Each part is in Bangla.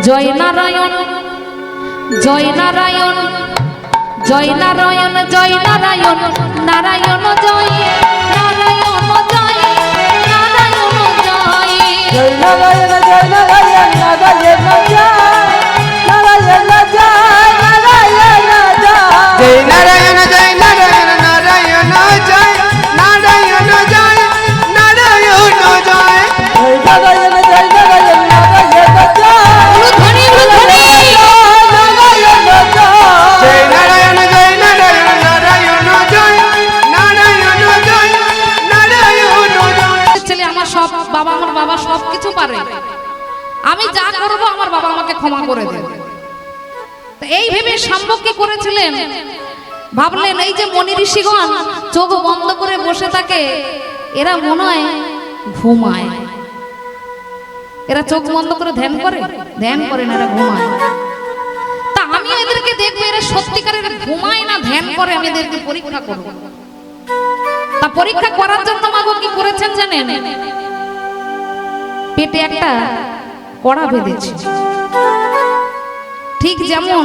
জয় নারায়ণ জয় নারায়ণ জয় নারায়ণ জয় নারায়ণ নারায়ণ জয় নারায়ণ জয় নারায়ণ জয় জয় নারায়ণ জয় নারায়ণ নারায়ণ জয় নারায়ণ জয় নারায়ণ জয় জয় নারায়ণ জয় নারায়ণ নারায়ণ জয় নারায়ণ জয় নারায়ণ জয় জয় নারায়ণ জয় নারায়ণ নারায়ণ জয় ধ্বনি ধ্বনি নারায়ণ জয় জয় নারায়ণ জয় নারায়ণ নারায়ণ জয় নারায়ণ জয় নারায়ণ জয়। ছেলে আমার সব বাবা আমার বাবা সব কিছু পারে, আমি যা করব আমার বাবা আমাকে ক্ষমা করে দেবে। তো এই ভেবে শাম্ব কি করেছিলেন, ভাবলেন এই যে মনি ঋষিগণ চোখ বন্ধ করে বসে থাকে, এরা মনে হয় ঘুমায়। এরা চোখ বন্ধ করে ধ্যান করে না, এরা ঘুমায়। তা আমি এদেরকে দেখবো এরা সত্যিকারের ঘুমায় না ধ্যান করে, আমি এদেরকে পরীক্ষা করব। তা পরীক্ষা করার জন্য মাগো কি করেছেন জানেন, পেটে একটা কড়া বেঁধেছে। ঠিক যেমন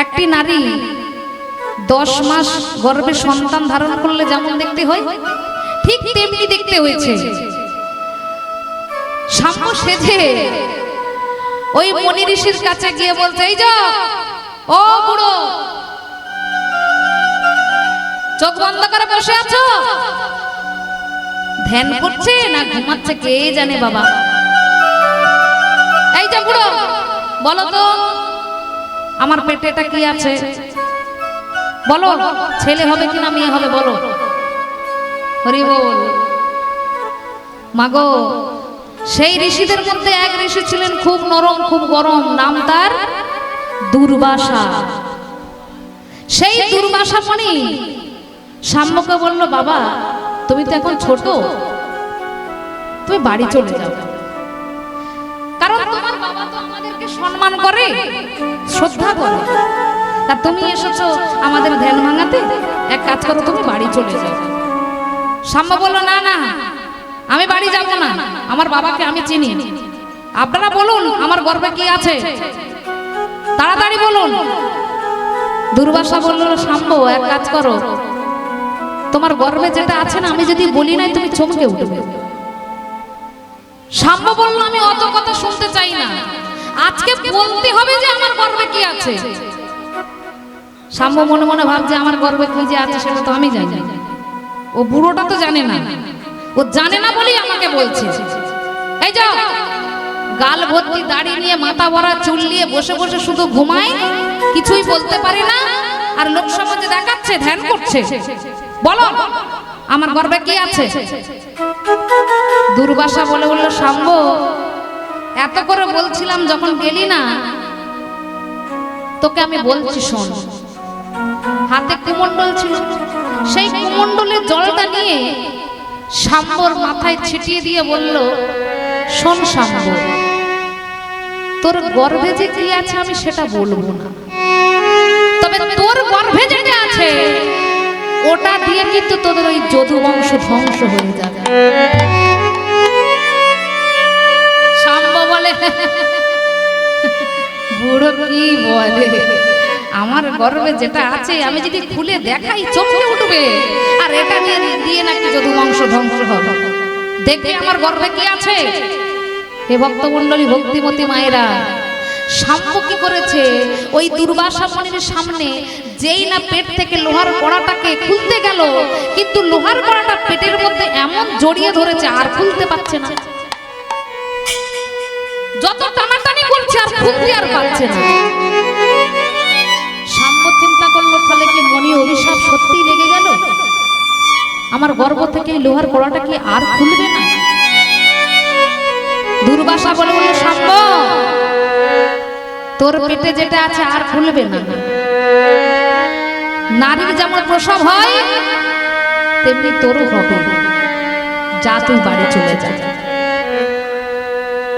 একটি নারী 10 মাস গর্ভে সন্তান ধারণ করলে যেমন দেখতে হয়, ঠিক তেমনি দেখতে হয়েছে। শাম্ব সেজে ওই মনি ঋষির কাছে গিয়ে বলছে, এই যে ও বুড়ো, চোখ বন্ধ করে বসে আছো, ধ্যান করছে না ঘুমাচ্ছে কে জানে বাবা। এই যে বুড়ো, বলো তো আমার পেটে এটা কি আছে, বলো ছেলে হবে কিনা মেয়ে হবে বলো। হরি বল। মাগো, সেই ঋষিদের মধ্যে এক ঋষি ছিলেন খুব নরম খুব গরম, নাম তার দুর্বাসা। সেই দুর্বাসা মনি শাম্বকে বলল, বাবা তুমি তো এখন ছোট, তুমি বাড়ি চলে যাও, কারণ তোমার বাবা তো আমাদেরকে সম্মান করে শ্রদ্ধা করে, তা তুমি এসেছো আমাদের ধ্যান ভাঙাতে, এক কাজ করো তুমি বাড়ি চলে যাও। শাম্ব বলল, না না আমি বাড়ি যাব না, আমার বাবাকে আমি চিনি, আপনারা বলুন আমার গর্ভে কি আছে, তাড়াতাড়ি বলুন। দুর্বাসা বলল, শাম্ব এক কাজ করো, তোমার গর্ভে যেটা আছে না আমি যদি বলি নাই তুমি চমকে উঠবে। শাম্ব বলল, আমি অত কথা শুনতে চাই না, আজকে বলতে হবে যে আমার গর্ভে কি আছে। শাম্ব মনে মনে ভাবছে আমার গর্ভে কি যে আছে সেটা তো আমি জানি, ও বুড়োটা তো জানে না, ও জানে না বলেই আমাকে বলছে। এই যাও, গাল ভর্তি দাড়ি নিয়ে মাথা ভরা চুল নিয়ে বসে বসে শুধু ঘুমায়, কিছুই বলতে পারে না, আর লোক সমাজে দেখাচ্ছে ধ্যান করছে, বলো আমার গর্ভে কি আছে। দুর্বাসা বলে বলল, শাম্ব এত করে বলছিলাম যখন গেলি না, তোকে আমি বলছি শোন। হাতে কুমণ্ডল ছিল, সেই কুমণ্ডলের জলটা নিয়ে শাম্বর মাথায় ছিটিয়ে দিয়ে বলল, শোন শাম্ব, তোর গর্ভে যে কি আছে আমি সেটা বলবো না, তবে তোর গর্ভে যেটা আছে ওটা দিয়ে কিন্তু তোদের ওই যদু বংশ ধ্বংস হয়ে যাবে। শাম্ব বলে, বুড়ো কি বলে, আমার গর্ভে যেটা আছে আমি যদি খুলে দেখাই চমকে উঠবে, আর এটা দিয়ে নাকি যদু বংশ ধ্বংস হবে, দেখবে আমার গর্ভে কি আছে। হে ভক্তমণ্ডলী ভক্তিমতী মায়েরা, শাম্ব কি করেছে, ওই দুর্বাসা মনির সামনে যেই না পেট থেকে লোহার কড়াটাকে খুলতে গেল, কিন্তু লোহার কড়াটা পেটের মধ্যে এমন জড়িয়ে ধরেছে আর খুলতে পারছে না, যত টানাটানি করছে আর খুলতে আর পারছে না। শাম্ব চিন্তা করলো, তাহলে কি মনি অভিশাপ সত্যিই লেগে গেল, আমার গর্ভ থেকে লোহার কড়াটা কি আর খুলবে না। দুর্বাসা বলে বলল, শাম্ব তোর পেটে যেটা আছে আর খুলবে না, নারীর যেমন প্রসব হয় তেমনি তোরও হবে, যা তুই বাড়ি চলে যা।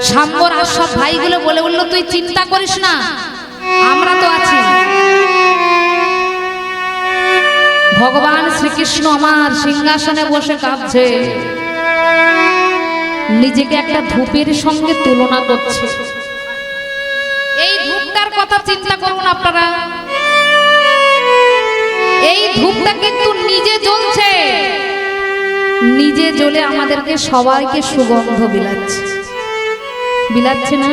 শাম্বর আর সব ভাইগুলো বলে বলল, তুই চিন্তা করিস না, আমরা তো আছি। ভগবান শ্রীকৃষ্ণ আমার সিংহাসনে বসে কাঁদছে, নিজেকে একটা ধূপের সঙ্গে তুলনা করছে। কথা চিন্তা করুন আপনারা, এই ধূপটা কিন্তু নিজে জ্বলছে, নিজে জ্বলে আমাদেরকে সবাইকে সুগন্ধ বিলাচ্ছে, বিলাচ্ছে না?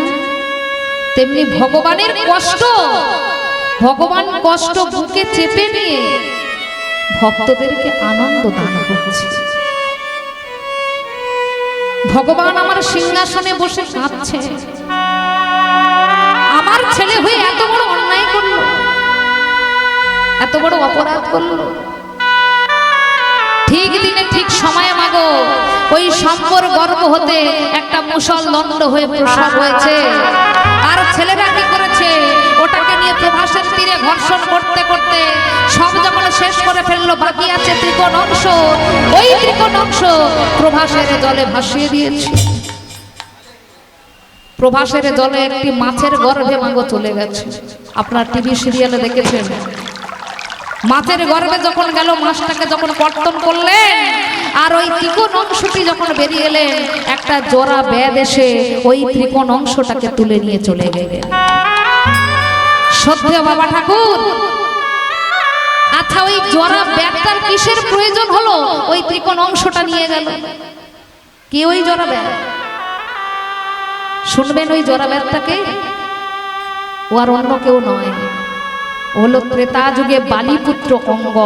তেমনি ভগবানের কষ্ট, ভগবান কষ্ট বুকে চেপে নিয়ে ভক্তদেরকে আনন্দ দান করছে। ভগবান আমার সিংহাসনে বসে কাঁদছে, আমার ছেলে হয়ে এত বড় অন্যায় করলো, এত বড় অপরাধ করলো। ঠিক দিনে ঠিক সময়ে মাগো ওই শম্বর গর্ভ হতে একটা মুষল দণ্ড হয়ে প্রসব হয়েছে, আর ছেলেরা কি করেছে, ওটাকে নিয়ে প্রভাসের তীরে ঘর্ষণ করতে করতে সব যখন শেষ করে ফেললো, বাকি আছে ত্রিকোণ অংশ, ওই ত্রিকোণ অংশ প্রভাসের জলে ভাসিয়ে দিয়েছে। প্রভাসের জলে একটি মাছের গর্ভে মাগো চলে গেছে, আপনার টিভি সিরিয়ালে দেখেছেন। মাছের গর্ভে যখন গেল, মাছটাকে যখন কর্তন করলেন, আর ওই ত্রিকোণ অংশটি যখন বেরিয়ে এলেন, একটা জোড়া ব্যাধ এসে ওই ত্রিকোণ অংশটাকে তুলে নিয়ে চলে গেলেন। সত্যি বাবা ঠাকুর, আচ্ছা ওই জোড়া ব্যাধটার কিসের প্রয়োজন হলো ওই ত্রিকোণ অংশটা নিয়ে গেল? কে ওই জোড়া ব্যাধ? শুনবেন ওই জোড়া ব্যাধটাকে, ও আর অন্য কেউ নয়, হলো ত্রেতা যুগে বালিপুত্র অঙ্গ।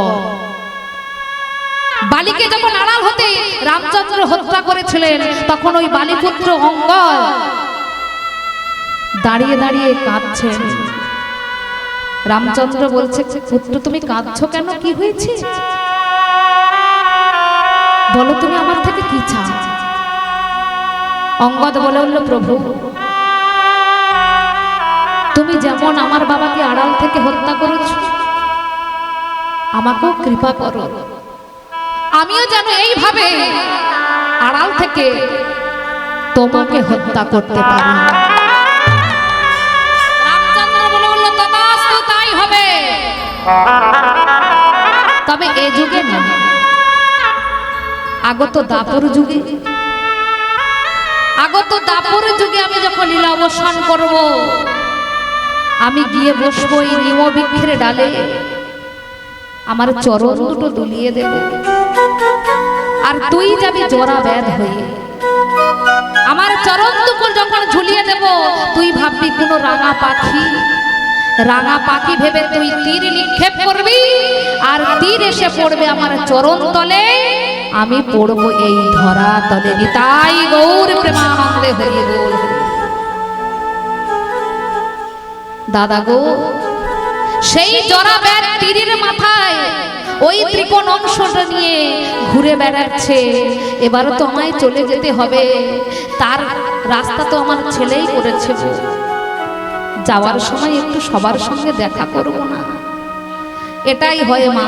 বালিকে যখন আড়াল হতে রামচন্দ্র হত্যা করেছিলেন, তখন ওই বালিপুত্র অঙ্গ দাঁড়িয়ে দাঁড়িয়ে কাঁদছেন। রামচন্দ্র বলছে, পুত্র তুমি কাঁদছো কেন, কি হয়েছে বলো, তুমি আমার থেকে কি চাও? অঙ্গদ বলে উঠল, প্রভু তুমি যেমন আমার বাবাকে আড়াল থেকে হত্যা করেছো, আমাকেও কৃপা করো, আমিও যেন এইভাবে আড়াল থেকে তোমাকে হত্যা করতে পারি। রামচন্দ্র বলে বলল, তথাস্তু, তাই হবে, তবে এ যুগে না, আগত দাপর যুগে, আগত দাপর যুগে আমি যখন লীলা অবসান করব, আমি গিয়ে বসবো এই নিম বৃক্ষের ডালে, আমার চরণ দুটো দুলিয়ে দেব, আর তুই যাবি জোড়া ব্যাধ হয়ে, আমার চরণ দুটো যখন ঝুলিয়ে দেব, তুই ভাববি কোনো রাঙা পাখি, রাঙা পাখি ভেবে তুই তীর নিক্ষেপ করবি, আর তীর এসে পড়বে আমার চরণ তলে, আমি পড়বো এই ধরা তলে। নিতাই গৌর প্রেমানন্দে হরি বল। দাদা গো, সেই জরা ব্যাগ তীরের মাথায় ওই ত্রিকোণ অংশটা নিয়ে ঘুরে বেড়াচ্ছে, এবারও তো আমায় চলে যেতে হবে, তার রাস্তা তো আমার ছেলেই করেছে, যাওয়ার সময় একটু সবার সঙ্গে দেখা করব না? এটাই হয় মা,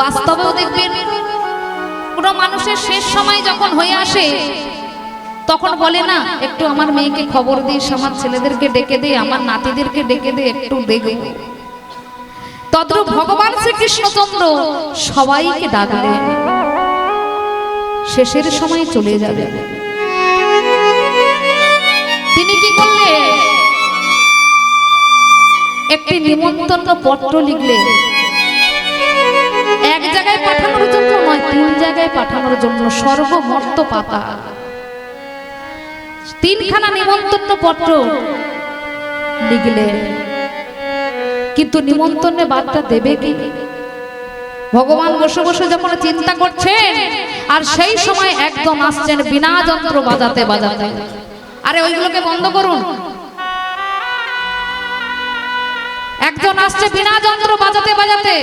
বাস্তবেও দেখবেন কোনো মানুষের শেষ সময় যখন হয়ে আসে, তখন বলে না, একটু আমার মেয়েকে খবর দিস, আমার ছেলেদেরকে ডেকে দে, আমার নাতিদেরকে ডেকে দে, একটু দেখবে। তদ্রূপ ভগবান শ্রীকৃষ্ণচন্দ্র সবাইকে ডাকলেন, শেষের সময় চলে যাবে। তিনি কি করলেন? একটি নিমন্ত্রণ পত্র লিখলেন, এক জায়গায় পাঠানোর জন্য নয়, 3 জায়গায় পাঠানোর জন্য, সর্বমর্ত পাতা 3খানা নিমন্ত্রণ পত্র লিখলেন। কিন্তু নিমন্ত্রণে বার্তা দেবে কি? ভগবান বসে বসে যখন চিন্তা করছেন, আর সেই সময় একদম আসছেন বিনা যন্ত্র বাজাতে বাজাতে। আরে ওইগুলোকে বন্ধ করুন। একজন আসছে বিনা যন্ত্র বাজাতে বাজাতে,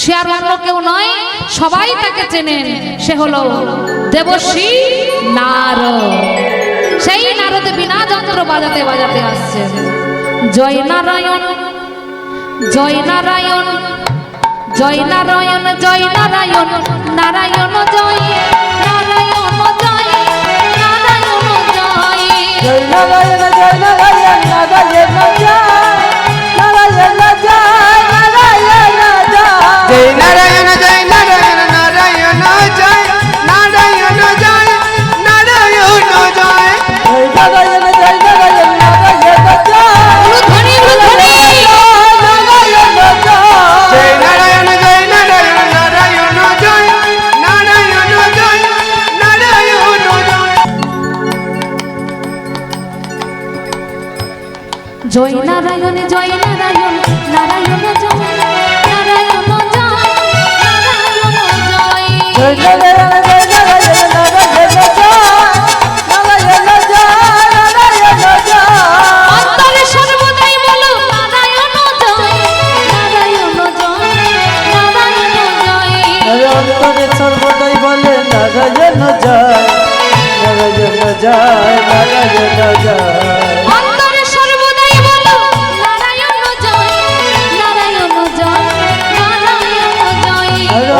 সে আর অন্য কেউ নয়, সবাই তাকে চেনেন, সে হলো দেবশ্রী নারদ। সেই নারদ বিনা যন্ত্র বাজাতে বাজাতে আসছেন। জয় নারায়ণ, জয় নারায়ণ, জয় নারায়ণ, জয় নারায়ণ, নারায়ণ জয়, নারায়ণ জয়, নারায়ণ জয়। জয় নারায়ণ, জয় নারায়ণ, নারায়ণ জয়, নারায়ণ জয়, নারায়ণ জয়। জয় নারায়ণ, জয় নারায়ণ, নারায়ণ জয়, নারায়ণ জয়, নারায়ণ জয়। জয় নারায়ণ, জয় নারায়ণ, নারায়ণ জয়। ধ্বনি জয় নারায়ণ জয় নারায়ণ নারায়ণ জয় নারায়ণ জয় নারায়ণ জয় জয় নারায়ণ জয় নারায়ণ নারায়ণ জয় নারায়ণ জয় নারায়ণ জয় অন্তরে সর্বদাই বলো নারায়ণ জয় নারায়ণ জয় নারায়ণ জয় অন্তরে সর্বদাই বলে নারায়ণ জয় নারায়ণ জয় নারায়ণ জয় অন্তরে সর্বদাই বলো নারায়ণ জয় নারায়ণ জয় নারায়ণ জয়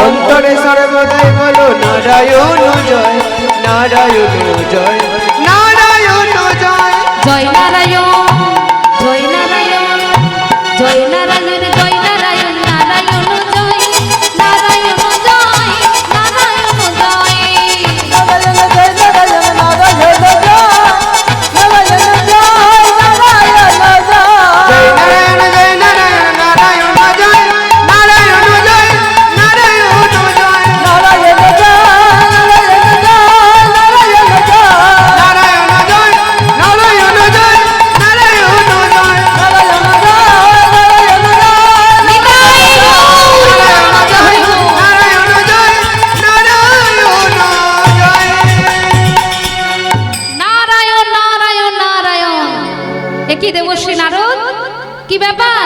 অন্তরে সর্বদাই বলো নারায়ণ জয় নারায়ণ জয় নারায়ণ জয় জয় নারায়ণ জয় নারায়ণ জয় নারায়ণ জয় নারায়ণ নারায়ণ জয় নারায়ণ জয় নারায়ণ জয় নারায়ণ জয় নারায়ণ নারায়ণ জয় নারায়ণ জয় নারায়ণ জয় জয় নারায়ণ জয় নারায়ণ নারায়ণ জয় নারায়ণ জয় নারায়ণ জয় নারায়ণ জয় নারায়ণ জয় নারায়ণ জয় নারায়ণ জয় নারায়ণ জয় নারায়ণ জয় নিতাই নারায়ণ নারায়ণ নারায়ণ একই দেবশ্রী নারদ কি ব্যাপার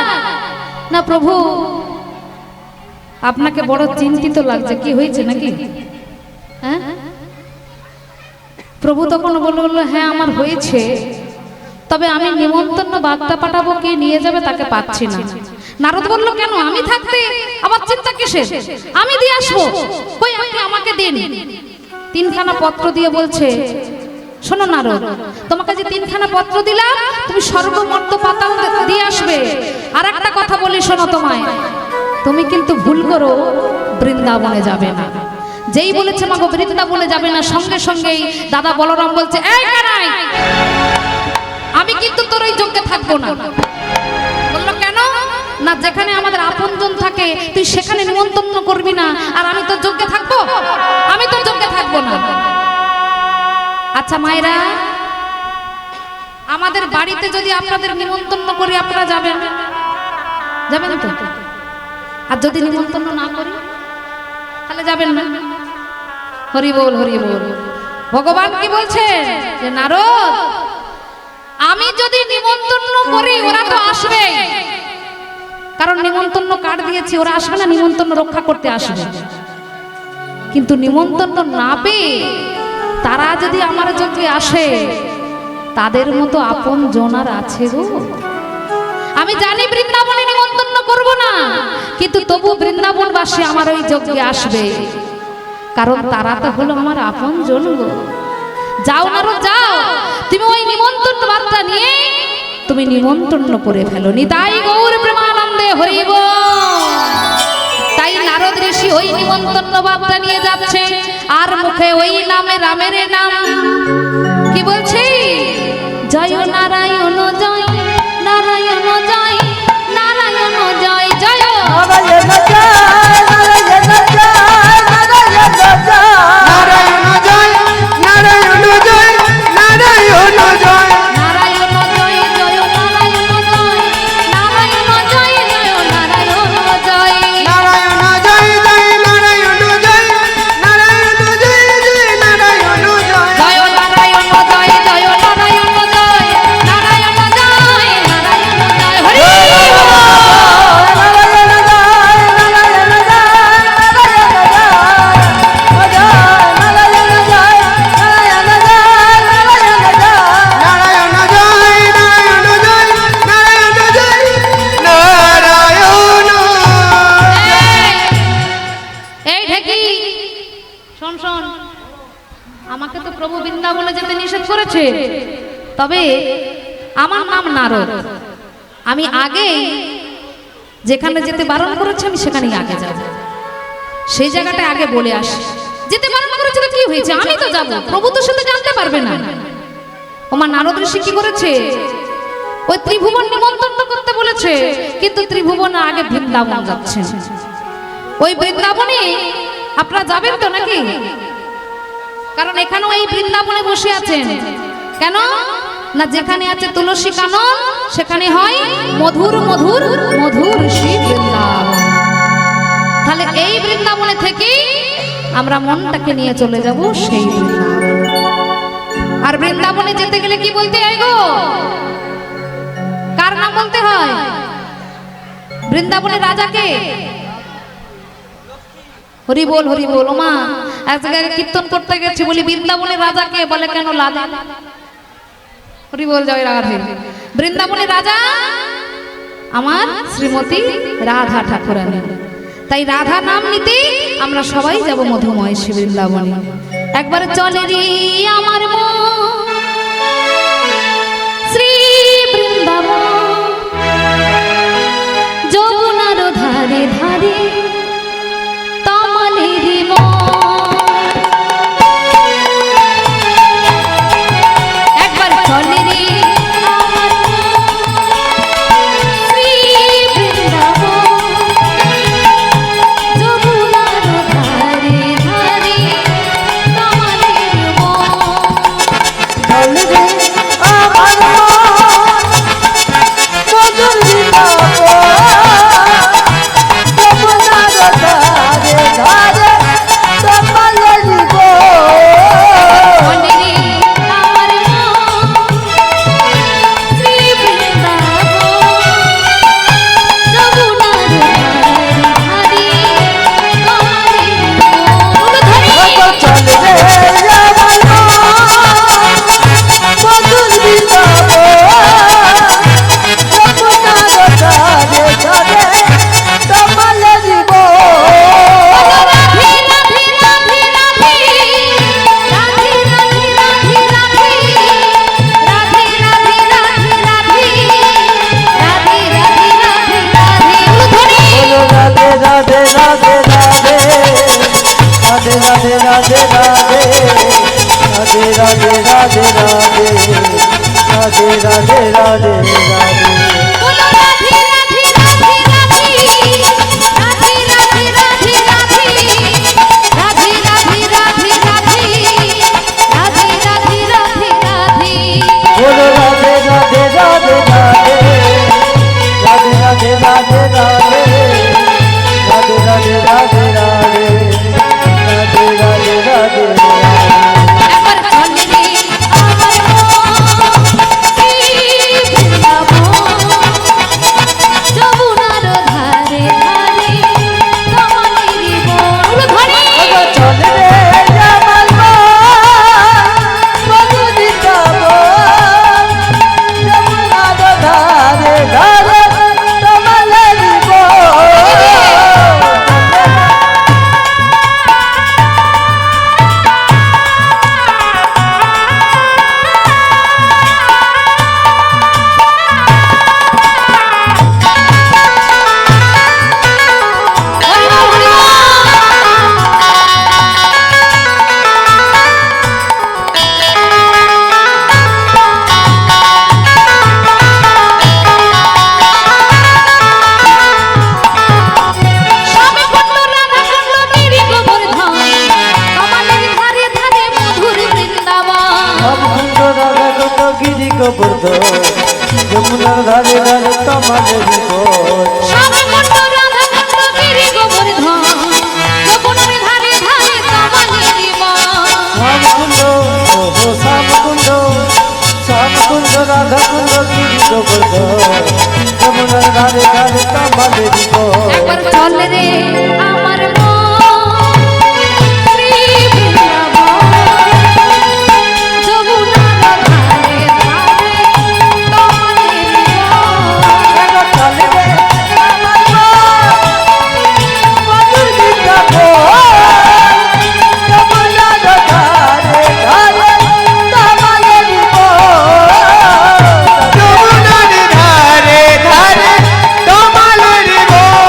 না প্রভু আপনাকে বড় চিন্তিত লাগছে কি হয়েছে নাকি হ্যাঁ প্রভু তখন বললো হ্যাঁ আমার হয়েছে তবে আমি নিমন্ত্রণ বার্তা পাঠাবো কে নিয়ে যাবে তাকে পাচ্ছি না নারদ বলল কেন আমি থাকতে আবার চিন্তা কিসের আমি দিয়ে আসবো কই আপনি আমাকে দিন তিনখানা পত্র দিয়ে বলছে শোনো নারদ তোমাকে যে তিনখানা পত্র দিলাম তুমি সর্বমর্ত পাতাল দিয়ে আসবে আর একটা কথা বলি শোনো তোমায় তুমি কিন্তু ভুল করো বৃন্দাবনে যাবে না যেই বলেছে মাগো বৃন্দাবনে যাবে না সঙ্গে সঙ্গেই দাদা বলরাম বলছে এই কানাই আমি কিন্তু তোর ওই যজ্ঞে থাকবো না বললো কেন না যেখানে আমাদের আপনজন থাকে তুই সেখানে নিমন্ত্রণ করবি না আর আমি তোর যজ্ঞে থাকবো আমি তোর যজ্ঞে থাকবো না আচ্ছা মায়েরা আমাদের বাড়িতে যদি আপনাদের নিমন্ত্রণ করি আপনারা যাবেন যাবেন তো আর যদি নিমন্ত্রণ না করি তাহলে যাবেন না হরি বল হরি বল ভগবান কি বলছে যে নারদ আমি যদি নিমন্ত্রণ করি ওরা তো আসবে কারণ নিমন্ত্রণ কার্ড দিয়েছি ওরা আসবে না নিমন্ত্রণ রক্ষা করতে আসবে কিন্তু নিমন্ত্রণ না পেয়ে তারা যদি আমার যজ্ঞে আসে তাদের মতো আপন জনার আছে গো আমি জানি বৃন্দাবনে নিমন্ত্রণ করব না কিন্তু তবু বৃন্দাবনবাসী আমার ওই যজ্ঞে আসবে কারণ তারা তো হলো আমার আপন জন গো যাও নারদ যাও তুমি ওই নিমন্ত্রণ বার্তা নিয়ে তুমি নিমন্ত্রণ করে ফেলো নিতাই গৌর প্রেমানন্দে হরি বল তাই নারদ ঋষি ওই নিমন্ত্রণ বার্তা নিয়ে যাচ্ছে আর মুখে ওই নামে রামের নাম কি বলছে জয় নারায়ণ জয় নারায়ণ জয় নারায়ণ জয় জয় নারায়ণ জয় নারায়ণ জয় নারায়ণ জয় নারায়ণ জয় নারায়ণ জয় নারায়ণ জয় নারায়ণ জয় জয় নারায়ণ জয় নারায়ণ জয় জয় নারায়ণ জয় নারায়ণ জয় জয় নারায়ণ জয় নারায়ণ জয় জয় নারায়ণ জয় জয় নারায়ণ জয় জয় নারায়ণ জয় নারায়ণ জয় নারায়ণ জয় হরি নারায়ণ জয় নারায়ণ জয় নারায়ণ জয় নারায়ণ এই ঢেকি শোন শোন আমাকে তো প্রভু বৃন্দাবনে যেতে নিষেধ করেছে তবে আমার নাম নারদ আমি আগে যেখানে যেতে বারণ করেছে আমি সেখানেই আগে যাব সেই জায়গাটা আগে বলে আসি যেতে বারণ করেছে তো কি হয়েছে আমি তো যাব প্রভু তো সেটা জানতে পারবে না ওমা নারদ ঋষি কি করেছে ওই ত্রিভুবন নিমন্ত্রণ করতে বলেছে কিন্তু ত্রিভুবন আগে বৃন্দাবন যাচ্ছে ওই বৃন্দাবনে আপনারা যাবেন তো নাকি কারণ এখানেও এই বৃন্দাবনে বসে আছেন কেন না যেখানে আছে তুলসী কানন সেখানে হয় মধুর মধুর মধুর শ্রী বৃন্দাবন। তাহলে এই বৃন্দাবনে থেকে আমরা মনটাকে নিয়ে চলে যাব সেই বৃন্দাবন। আর বৃন্দাবনে যেতে গেলে কি বলতে হয় গো? কার নাম বলতে হয়? বৃন্দাবনের রাজাকে হরি বল হরি বল। ওমা এক জায়গায় কীর্তন করতে গেছি, বলি বৃন্দাবনের রাজাকে, বলে কেন লাদা। হরি বল জয় রাধে। বৃন্দাবনের রাজা আমার শ্রীমতী রাধা ঠাকুরানী। তাই রাধা নাম নিতে আমরা সবাই যাব মধুময় শ্রী বৃন্দাবনে। একবার চলে রে আমার মন শ্রী বৃন্দাবন, যমুনার ধারে ধারে তমালের মন। একবার চলে রে আমার মন শ্রী বৃন্দাবন, যমুনার ধারে ধারে তমালের মন। চলে রে আমার মন মধুর বৃন্দাবন, যমুনার ধারে ধারে তমালের মন। চলে রে আমার মন শ্রী বৃন্দাবন, যমুনার ধারে ধারে তমালের মন। চলে রে আমার মন মধুর বৃন্দাবন, যমুনার ধারে ধারে তমালের মন। রাধে রাধে রাধে রাধে রাধে রাধে রাধে রাধে রাধে রাধে রাধে রাধে বলো রাধে রাধে রাধে রাধে রাধে রাধে রাধে রাধে রাধে রাধে রাধে রাধে রাধে রাধে রাধে রাধে। বলো রাধে রাধে রাধে রাধে রাধে রাধে রাধে রাধে রাধে রাধে রাধে রাধে রাধে রাধে রাধে। বলো রাধে রাধে রাধে রাধে রাধে রাধে রাধে রাধে রাধে রাধে রাধে রাধে রাধে রাধে রাধে। একবার চলে রে আমার মন শ্রী বৃন্দাবন, যমুনার ধারে ধারে তমালের মন। চলে রে আমার মন মধুর বৃন্দাবন, যমুনার ধারে ধারে তমালের মন। স্বামী কুণ্ড রাধা কুণ্ড গিরি গোবর্ধন, তমালের ধারে ধারে মধুর বৃন্দাবন। অবকুণ্ড রাধা কুণ্ড গিরি গোবর্ধন, যমুনার ধারে ধারে তমালের মন। স্বামী কুণ্ড রাধা কুণ্ড গিরি গোবর্ধন, যমুনার ধারে ধারে তমালের মন। অবকুণ্ড ওহো শ্যামকুণ্ড, শ্যামকুণ্ড রাধা কুণ্ড গিরি গোবর্ধন, যমুনার ধারে ধারে তমালের মন। একবার চলে রে আমার মন শ্রী বৃন্দাবন, যমুনার ধারে ধারে তমালের মন। চলে রে আমার মন মধুর বৃন্দাবন, যমুনার ধারে ধারে তমালের মন। যমুনার ধারে ধারে তমালের মন।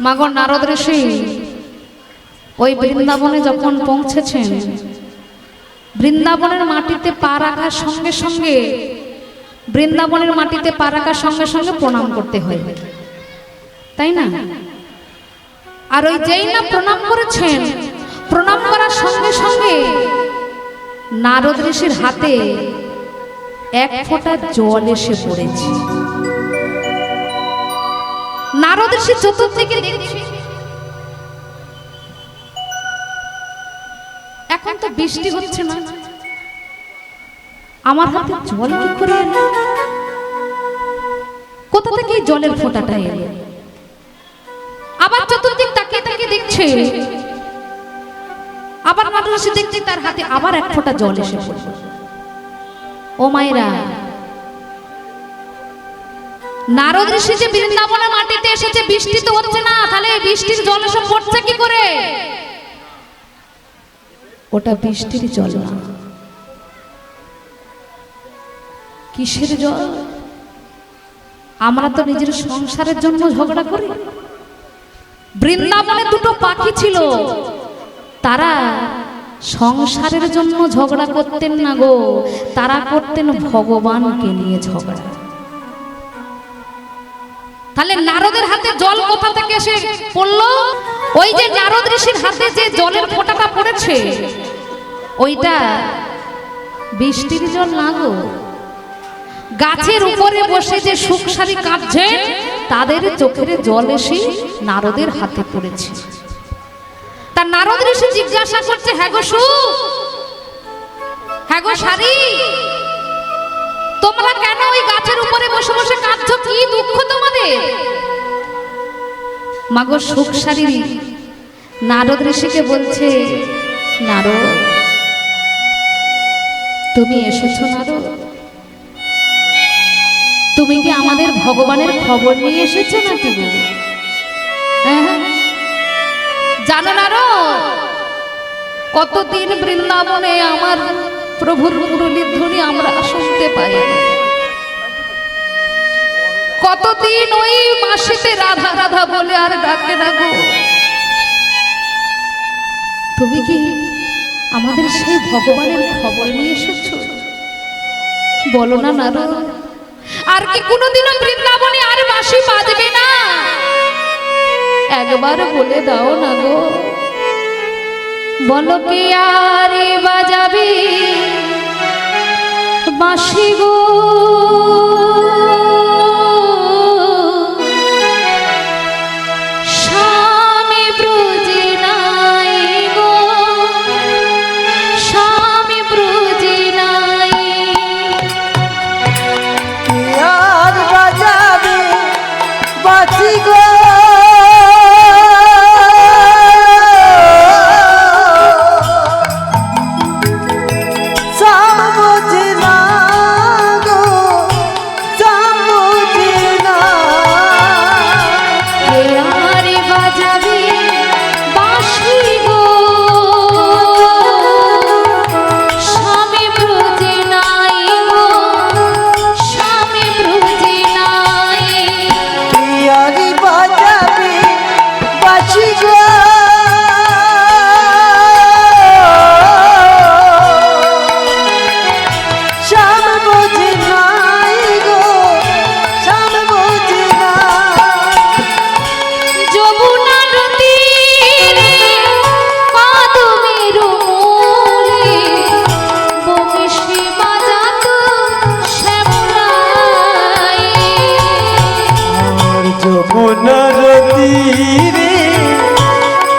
মাগো নারদ ঋষি ওই বৃন্দাবনে যখন পৌঁছেছেন, বৃন্দাবনের মাটিতে পা রাখার সঙ্গে সঙ্গে বৃন্দাবনের মাটিতে পা রাখার সঙ্গে সঙ্গে প্রণাম করতে হয়, তাই না? আর ওই যেই না প্রণাম করেছেন, প্রণাম করার সঙ্গে সঙ্গে নারদ ঋষির হাতে এক ফোঁটা জল এসে পড়েছে। নারদ ঋষি চতুর্দিকে দেখছে, এখন তো বৃষ্টি হচ্ছে না, আমার হাতে জল কি করে এলো? কোথা থেকে এই জলের ফোঁটাটা এলো? আবার চতুর্দিক তাকিয়ে তাকিয়ে দেখছে, আবার নারদ ঋষি দেখছে তার হাতে আবার এক ফোঁটা জল এসে পড়ল। ও মায়েরা, নারদ ঋষি যে বৃন্দাবনের মাটিতে এসেছে, বৃষ্টি তো হচ্ছে না, তাহলে এই বৃষ্টির জল এসে পড়ছে কি করে? ওটা বৃষ্টির জল না, কিসের জল? আমরা তো নিজের সংসারের জন্য ঝগড়া করি। বৃন্দাবনে দুটো পাখি ছিল, তারা সংসারের জন্য ঝগড়া করতেন না গো, তারা করতেন ভগবানকে নিয়ে ঝগড়া। তাহলে নারদের হাতে জল কোথা থেকে এসে পড়লো? ওই যে নারদ ঋষির হাতে যে জলের ফোঁটাটা পড়েছে, ওইটা বৃষ্টির জল না গো। গাছের উপরে বসে যে সুখসারী কাঁদছে, তাদের চোখের জল এসে নারদের হাতে পড়েছে। তা নারদ ঋষি জিজ্ঞাসা করছে, হ্যাঁ গো সুখ, হ্যাঁ গো সারি, তোমরা কেন ওই গাছের উপরে বসে বসে কাঁদছো? কি দুঃখ তোমাদের? মাগো সুখসারী নারদ ঋষিকে বলছে, নারদ তুমি এসেছো নারদ, তুমি কি আমাদের ভগবানের খবর নিয়ে এসেছো নাকি গো? হ্যাঁ, জানো নারদ, কতদিন বৃন্দাবনে আমার প্রভুর মুরলীর ধ্বনি আমরা শুনতে পাই, কতদিন ওই মাসিতে রাধা রাধা বলে আর ডাকে না গো। তুমি কি আমাদের সেই ভগবানের খবর নিয়ে এসেছো? বলো না নারদ, আর কি কোনোদিনও বৃন্দাবনে আর বাঁশি বাজবে না? একবার বলে দাও না গো, বলো কি আর বাজাবে বাঁশি গো? স্বামী ব্রজে নাই গো, স্বামী ব্রজে নাই। আর বাজাবে বাঁশি গো,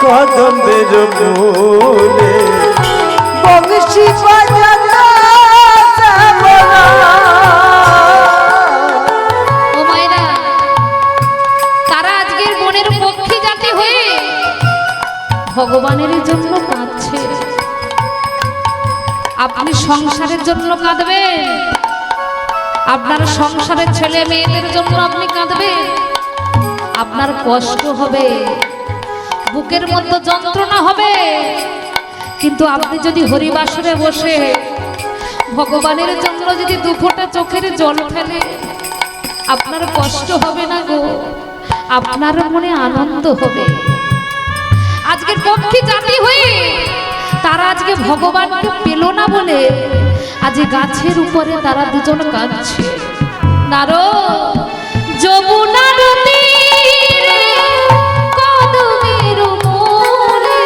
কদমের মূলে বংশী বাজানো শ্যামলা। ও মায়েরা, তারা আজকের মনের পক্ষী জাতি হয়ে ভগবানের জন্য কাঁদছে। আপনি সংসারের জন্য কাঁদবেন, আপনার সংসারের ছেলে মেয়েদের জন্য আপনি কাঁদবেন, আপনার কষ্ট হবে, বুকের মধ্যে যন্ত্রণা হবে, কিন্তু আপনি যদি হরিবাসরে বসে ভগবানের জন্য যদি দু ফোঁটা চোখের জল ফেলে, আপনার কষ্ট হবে না গো, আপনার মনে আনন্দ হবে। আজকের পক্ষী জাতি হয়ে তারা আজকে ভগবানকে পেল না বলে আজ গাছের উপরে তারা দুজন কাঁদছে। নারদ যমুনার তীরে কদমের মূলে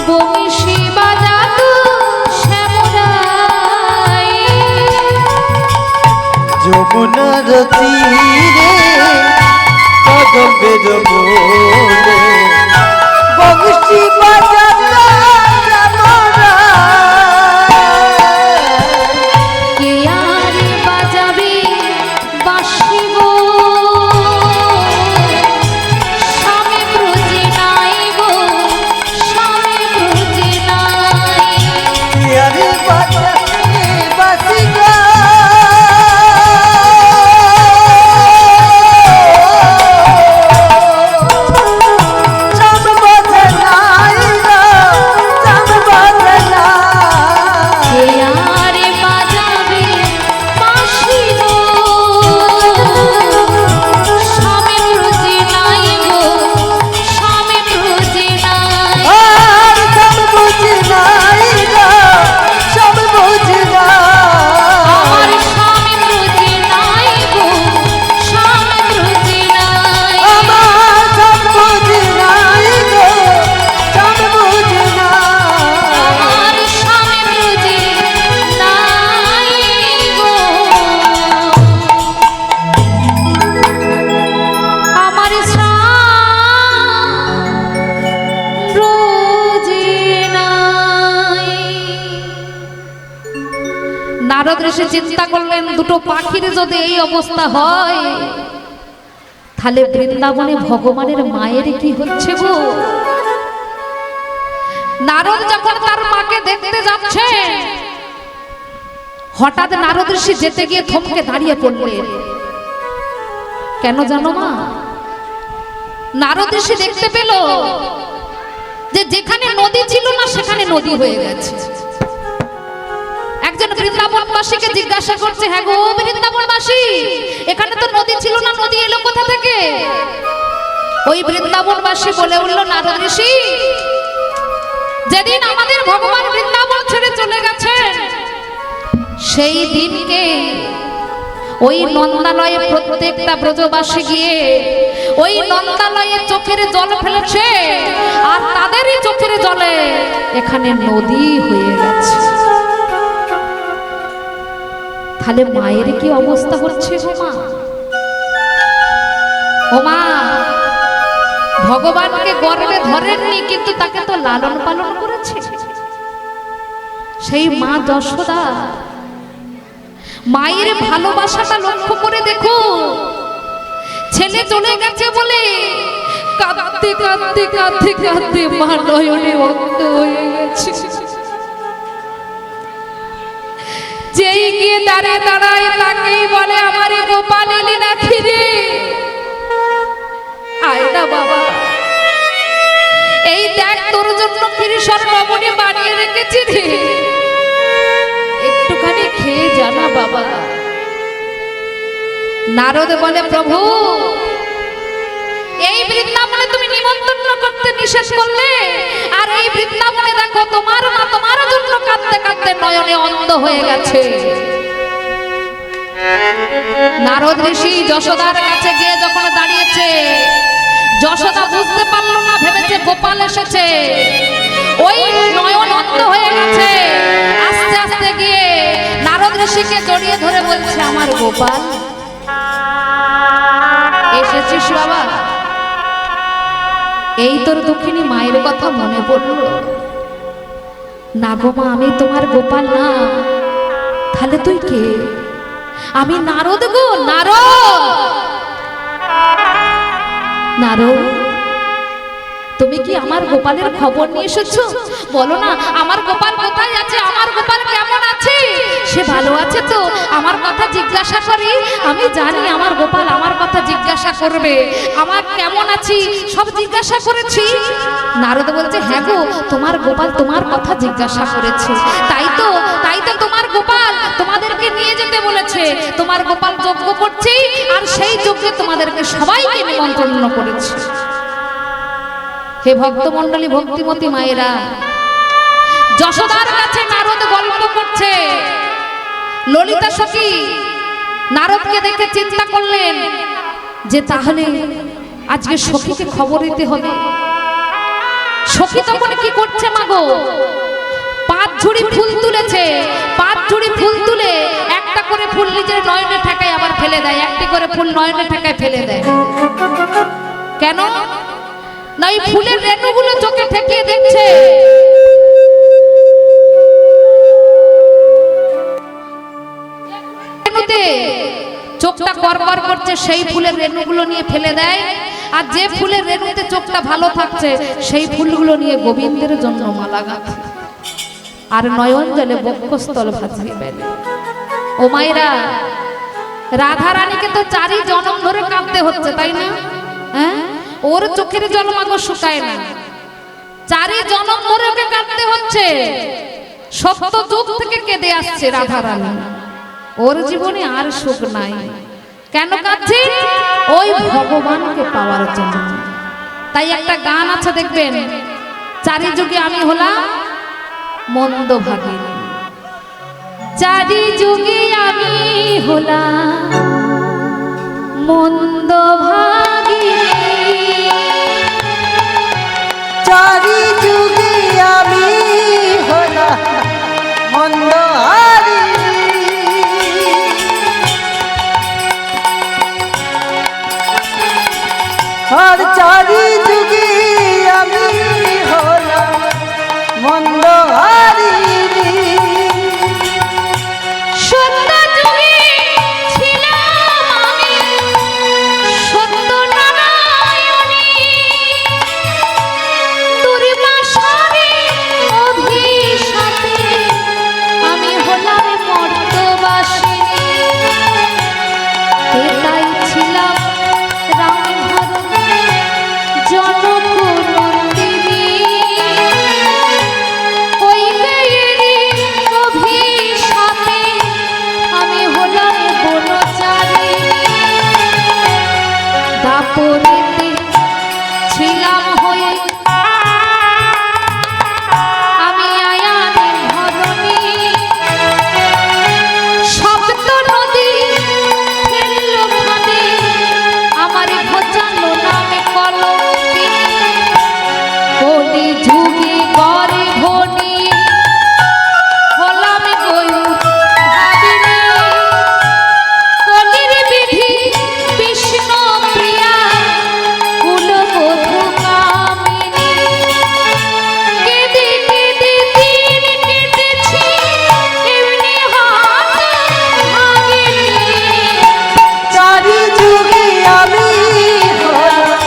বংশী বাজাতো শ্যামরাই। যমুনার তীরে কদমের মূলে বংশী বাজাতো কে আর বাজাবে বাঁশি গো, স্বামী ব্রজে নাই গো, স্বামী ব্রজে নাই। আরে বাজাবে বাঁশি গো, চাঁদ বাজে নাই গো, চাঁদ বাজে নাই। কে আর বাজাবে বাঁশি গো, স্বামী ব্রজে নাই গো, স্বামী ব্রজে নাই। আর সব বুঝি নাই গো, সব বুঝি আমার নাই। স্বামী ব্রজে নাই গো, স্বামী ব্রজে নাই। আমার সব বুঝি নাই গো, সব বুঝি নাই। আমার স্বামী ব্রজে নাই গো, আমার স্বামী ব্রজে নাই। নারদ ঋষি চিন্তা করলেন, দুটো পাখির যদি এই অবস্থা হয় তাহলে বৃন্দাবনে ভগবানের মায়ের কি হচ্ছে গো। নারদ যখন তার মাকে দেখতে যাচ্ছে, হঠাৎ নারদ ঋষি যেতে গিয়ে থমকে দাঁড়িয়ে পড়লেন। কেন জানো মা? নারদ ঋষি দেখতে পেল যে যেখানে নদী ছিল না সেখানে নদী হয়ে গেছে। একজন বৃন্দাবনবাসীকে জিজ্ঞাসা করছে, হ্যাঁ গো বৃন্দাবনবাসী, এখানে তো নদী ছিল না, নদী এলো কোথা থেকে? ওই বৃন্দাবনবাসী বলে উঠল, নারদ ঋষি, যেদিন আমাদের ভগবান বৃন্দাবন ছেড়ে চলে গেছেন সেই দিনকে ওই নন্দালয়ে প্রত্যেকটা ব্রজবাসী গিয়ে ওই নন্দালয়ে চোখের জল ফেলেছে, আর তাদেরই চোখের জলে এখানে নদী হয়ে গেছে। তাহলে মায়ের কি অবস্থা হচ্ছে গো মা? ও মা, ভগবানকে গর্ভে ধরেননি কিন্তু তাকে তো লালন পালন করেছে সেই মা যশোদা। মায়ের ভালোবাসাটা লক্ষ্য করে দেখো। ছেলে চলে গেছে বলে কাঁদতে কাঁদতে কাঁদতে কাঁদতে মা নয়নে অন্ধ হয়ে গেছে। যেই গিয়ে দাঁড়ায় দাঁড়ায় তাকেই বলে, আমারে গোপাল এলি না খিরে, আয় না বাবা, এই দেখ তোর জন্য কৃষ্ণ রমণী বানিয়ে রেখেছি রে, একটুখানি খেয়ে জানা বাবা। নারদ বলে, প্রভু এই বৃন্দাবনে তুমি নিমন্ত্রণ করতে নিষেধ করলে, আর এই বৃন্দাবনে দেখো তোমার মা তোমার জন্য কাঁদতে কাঁদতে নয়নে অন্ধ হয়ে গেছে। নারদ ঋষি যশোদার কাছে গিয়ে যখন দাঁড়িয়েছে, যশোদা বুঝতে পারলো না, ভেবেছে গোপাল এসেছে, ওই নয়ন অন্ধ হয়ে গেছে। আস্তে আস্তে গিয়ে নারদ ঋষিকে জড়িয়ে ধরে বলছে, আমার গোপাল এসেছিস বাবা? এই তোর দুঃখিনী মায়ের কথা মনে পড়লো? না গো মা, আমি তোমার গোপাল না। তাহলে তুই কে? আমি নারদ গো, নারদ। নারদ, তুমি কি আমার গোপালের খবর নিয়ে এসেছো? বলো না, আমার গোপাল কোথায় আছে, আমার গোপাল কেমন আছে? সে ভালো আছে তো? আমার কথা জিজ্ঞাসা করি, আমি জানি আমার গোপাল আমার কথা জিজ্ঞাসা করবে, আমার কেমন আছি সব জিজ্ঞাসা করেছি। নারদ বলছে, হ্যাঁ গো, তোমার গোপাল তোমার কথা জিজ্ঞাসা করেছে, তাই তো তোমার গোপাল তোমাদেরকে নিয়ে যেতে বলেছে। বলেছে তোমার গোপাল যজ্ঞ করছে, আর সেই যজ্ঞে তোমাদেরকে সবাইকে নিমন্ত্রণ করেছে। হে ভক্তমণ্ডলী, ভক্তিমতী মায়েরা, যশোদার কাছে নারদ গল্প করছে। ললিতা সখী নারদকে দেখে চিন্তা করলেন যে তাহলে আজকে সখীকে খবর দিতে হবে। সখী তখন কি করছে মাগো, 5 ঝুড়ি ফুল তুলেছে। 5 ঝুড়ি ফুল তুলে একটা করে ফুল নিজের নয়নে ঠেকায় আবার ফেলে দেয়, একটি করে ফুল নয়নে ঠেকায় ফেলে দেয়। কেন না, এই ফুলের রেণুগুলো চোখে ঠেকিয়ে দেখছে। চোখটা করকর করছে, সেই ফুলের রেণুগুলো নিয়ে ফেলে দেয়। আর যে ফুলের রেণুতে চোখটা ভালো থাকছে সেই ফুলগুলো নিয়ে গোবিন্দের জন্য মালা গাঁথে, আর নয়ন জলে বক্ষস্থল ভাসিয়ে বেড়ে। ও মায়েরা, রাধা রানীকে তো 4 জনম ধরে কাঁদতে হচ্ছে, তাই না? হ্যাঁ, ওর চোখের জল মাগো শুকায় না, 4 জনম ধরে ওকে কাঁদতে হচ্ছে। সপ্ত যুগ থেকে কেঁদে আসছে রাধা রানী, ওর জীবনে আর সুখ নাই। কেন কাঁদছে? ওই ভগবানকে পাওয়ার জন্য। তাই একটা গান আছে দেখবেন, 4 যুগে আমি হলাম মন্দ ভাগিনী, 4 যুগে আমি হলাম মন্দ ভাগিনী, 4 যুগে আমি হলাম মন্দহারি। আর 4 যুগে আমি হলাম মন্দহারি। সত্য যুগে ছিলাম আমি সত্য নারায়ণী, দুর্বাসারে অভিশাপে আমি হলাম মর্তবাসিনী, তাই ছিলাম রানী ভরণী জনক নন্দিনী, ওই মেয়েরই অভিশাপে আমি হলাম বনচারিণী, দাপরেতে ছিলাম হয়ে আমি আয়ানে ভরণী, সপ্ত নদী ফেললো ফাঁদে আমার ঘোচালো নামে কলঙ্কিনী, কলি যুগে গর্ভণী হলাম গয়ূর ভাবিনী, কলির বিধি বিষ্ণু প্রিয়া কুলবধূ কামিনী, কেঁদে কেঁদে দিন কেটেছি এমনি হাত ভাগিনী, 4 যুগে আমি হলাম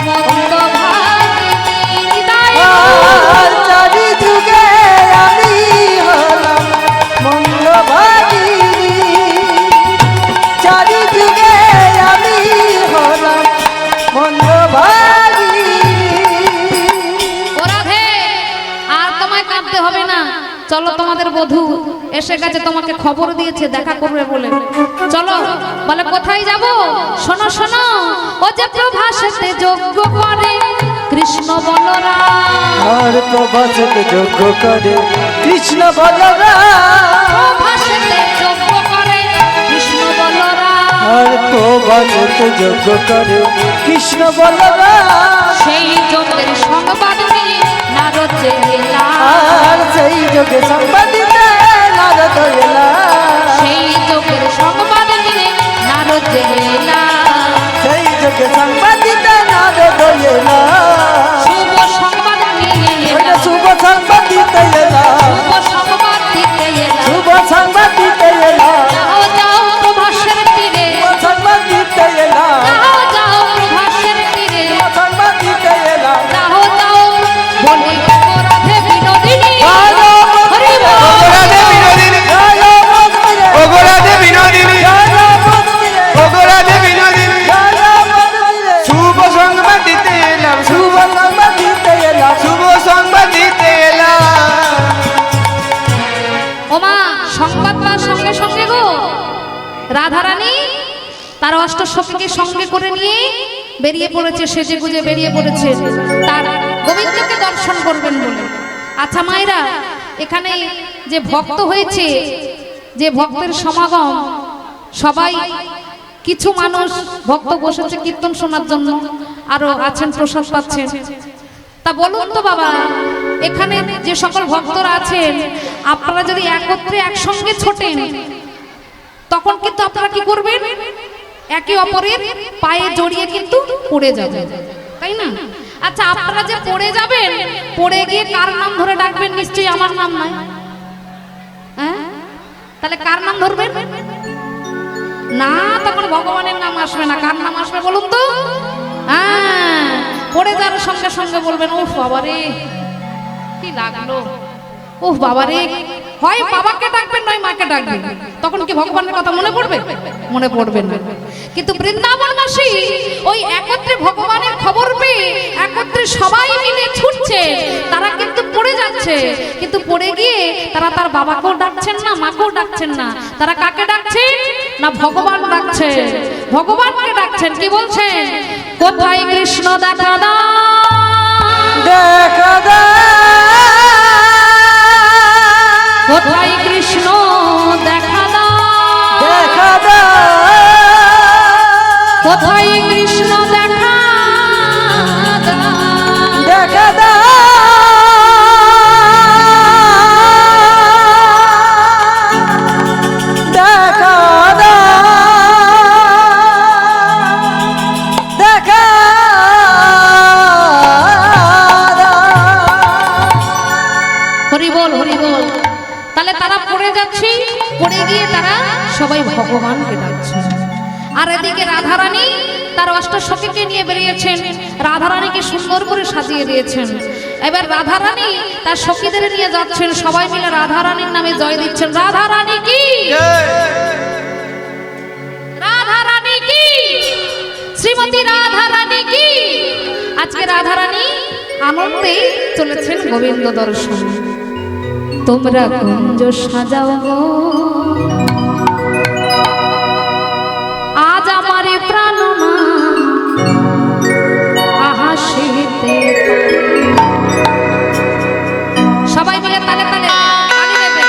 মন্দ ভাগিনী। তাই আর 4 যুগে আমি হলাম মন্দভাগিনী, 4 যুগে আমি হলাম মন্দভাগিনী। ও রাধে, আর তোমায় কাঁদতে হবে না, চলো তোমাদের বধূ এসে গেছে, তোমাকে খবর দিয়েছে দেখা করবে বলে। চলো, বলে কোথায় যাব? শোনো শোনো, ও যে প্রভাসেতে যজ্ঞ করে কৃষ্ণ বলরাম, আর প্রভাসকে যজ্ঞ করে কৃষ্ণ বলরাম, প্রভাসেতে যজ্ঞ করে কৃষ্ণ বলরাম, আর প্রভাসকে যজ্ঞ করে কৃষ্ণ বলরাম। সেই যজ্ঞের সংবাদ নিয়ে নারদ এলা, আর সেই যোগে সংবাদিতে নারদ এলা, সেই যজ্ঞের সংবাদ নিয়ে নারদ এলা, সেই যোগে সংবাদিতে নারদ এলা, শুভ সংবাদ নিয়ে এলা, শুভ সংবাদিতে এলা, শুভ সংবাদ দিতে এলা, শুভ সংবাদিতে এলা, যাও যাও প্রভাসের তীরে, শুভ সংবাদিতে এলা, যাও যাও প্রভাসের তীরে, সংবাদিতে দর্শনকে সঙ্গে করে নিয়ে বেরিয়ে পড়েছে, সেজে গুজে বেরিয়ে পড়েছে তার গোবিন্দকে দর্শন করবেন বলে। আচ্ছা মায়েরা, এখানে যে ভক্ত হয়েছে, যে ভক্তের সমাগম, সবাই কিছু মানুষ ভক্ত বসেছে কীর্তন শোনার জন্য, আরো আছেন প্রসাদ পাচ্ছেন। তা বলুন তো বাবা, এখানে যে সকল ভক্তরা আছেন, আপনারা যদি একত্রে একসঙ্গে ছোটেন তখন কিন্তু আপনারা কি করবেন? একে অপরের পায়ে জড়িয়ে কিন্তু পড়ে যাবেন, তাই না? আচ্ছা, আপনারা যে পড়ে যাবেন, পড়ে গিয়ে কার নাম ধরে ডাকবেন? নিশ্চয়ই আমার নাম নয়। হ্যাঁ, তাহলে কার নাম ধরবেন? না, তখন ভগবানের নাম আসবে না। কার নাম আসবে বলুন তো? হ্যাঁ, পড়ে যাওয়ার সঙ্গে সঙ্গে বলবেন, উফ বাবারে কি লাগলো, উফ বাবারে। হয় বাবাকে ডাকবেন, নয় মাকে ডাকবেন। তখন কি ভগবানের কথা মনে পড়বে? মনে পড়বে না। কিন্তু বৃন্দাবনবাসী ওই একত্রে ভগবানের খবর পেয়ে একত্রে সবাই মিলে ছুটছে, তারা কিন্তু পড়ে যাচ্ছে, কিন্তু পড়ে গিয়ে তারা তার বাবাকেও ডাকছেন না, মাকেও ডাকছেন না। তারা কাকে ডাকছেন? না, ভগবান ডাকছে, ভগবানকে ডাকছেন। কি বলছেন? কোথায় কৃষ্ণ দেখা দাও, দেখা দাও, কোথায় কৃষ্ণ দেখা দাও, দেখা দাও, কোথায় কৃষ্ণ দেখা দাও, দেখা দাও, দেখা দাও, দেখা হরি বল, হরি বল। তাহলে তারা পড়ে যাচ্ছে, পড়ে গিয়ে তারা সবাই ভগবানকে ডাকছে। আর এদিকে রাধারানী তার অষ্টসখীকে নিয়ে বেরিয়েছেন, রাধারানীকে সুন্দর করে সাজিয়ে দিয়েছেন। এবার রাধারানী তার সখীদের নিয়ে যাচ্ছেন, সবাই মিলে রাধারানীর নামে জয় দিচ্ছেন। রাধারানী কি, রাধারানী কি, শ্রীমতী রাধারানী কি। আজকে রাধারানী আনন্দে চলেছেন গোবিন্দ দর্শন। তোমরা কুঞ্জ সাজাও গো, আজ আমার প্রাণ হাসিতে। সবাই মিলে তালে তালে তালি দেবে।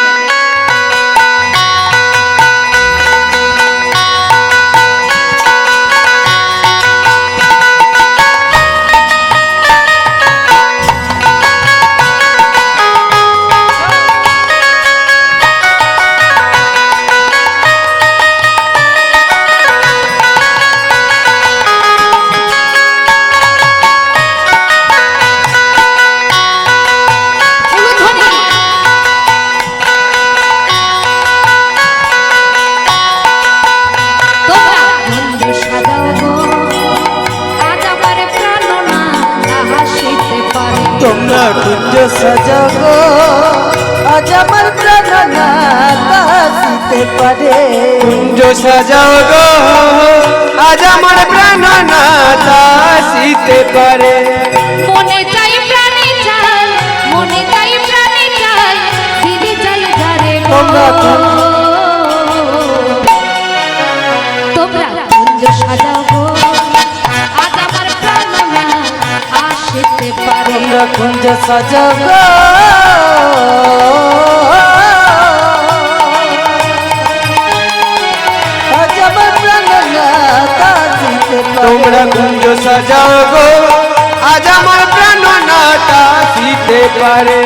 তোমরা কুঞ্জ সাজাও গো, আজ আমার প্রাণ নাচিতে পারে। কুঞ্জ সাজাও গো, আজ আমার প্রাণ নাচিতে পারে। মনে চাই প্রাণে চাই, মনে চাই প্রাণে চাই, দিদি চাই ধারে গো। তোমরা কুঞ্জ সাজাও গো, আজ আমার প্রাণ আসিতে পারে। তোমরা কুঞ্জ সাজাও গো, আজ আমার প্রাণ নাচিতে পারে। তোমরা কুঞ্জ সাজাও গো, আজ আমার প্রাণ নাচিতে পারে।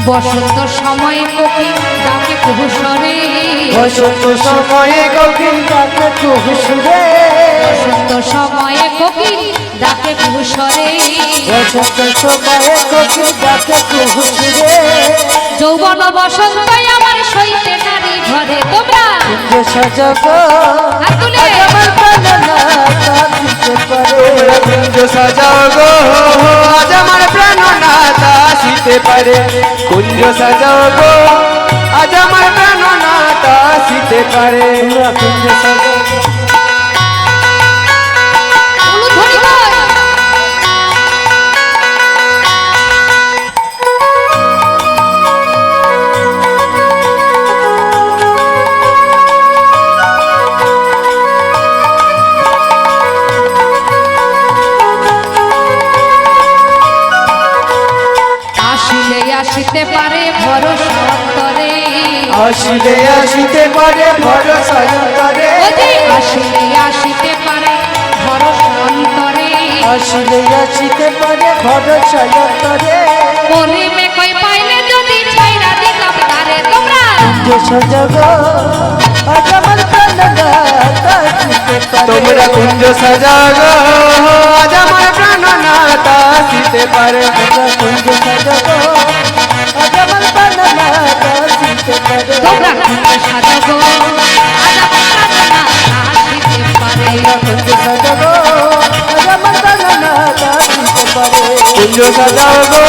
বসন্ত সময়ে কোকিল ডাকে কুহুসরে, বসন্ত সময়ে কোকিল ডাকে কুহুসরে। বসন্ত সময়ে কোকিল ডাকে কুশরে বসন্ত সময়ে কোকিল ডাকে কুহুরে যৌবন বসন্ত আমার সইতে নারী ঘরে তোমরা কুঞ্জ সাজাব হাত তুলে। আমার প্রাণনাথ আসিতে পারে কুঞ্জ সাজাও গো আজ আমার প্রাণনাথ আসিতে পারে কুঞ্জ সাজাও গো আজ আমার প্রাণনাথ আসিতে পারে কুঞ্জ সাজাব উলুধ্বনি কর। আসিলে আসিতে পারে ভরসা অন্তরে আসিলে আসিতে পারে ভরসা অন্তরে ওরে আসিলে আসিতে পারে ভরসা অন্তরে আসিলে আসিতে পারে ভরসা অন্তরে পরিমে কই পাইলে যদি ছাইরা দিতাম তারে তোমরা কুঞ্জ সাজাব আজ আমার প্রাণনাথ আসিতে পারে তোমরা কুঞ্জ সাজাও গো আজ আমার প্রাণনাথ আসিতে পারে কুঞ্জ সাজাব আজ আমার প্রাণনাথ আসিতে পারে তোমরা কুঞ্জ সাজাবো আজ আমার প্রাণনাথ আসিতে পারে কুঞ্জ সাজাব আজ আমার প্রাণনাথ আসিতে পারে কুঞ্জ সাজাও গো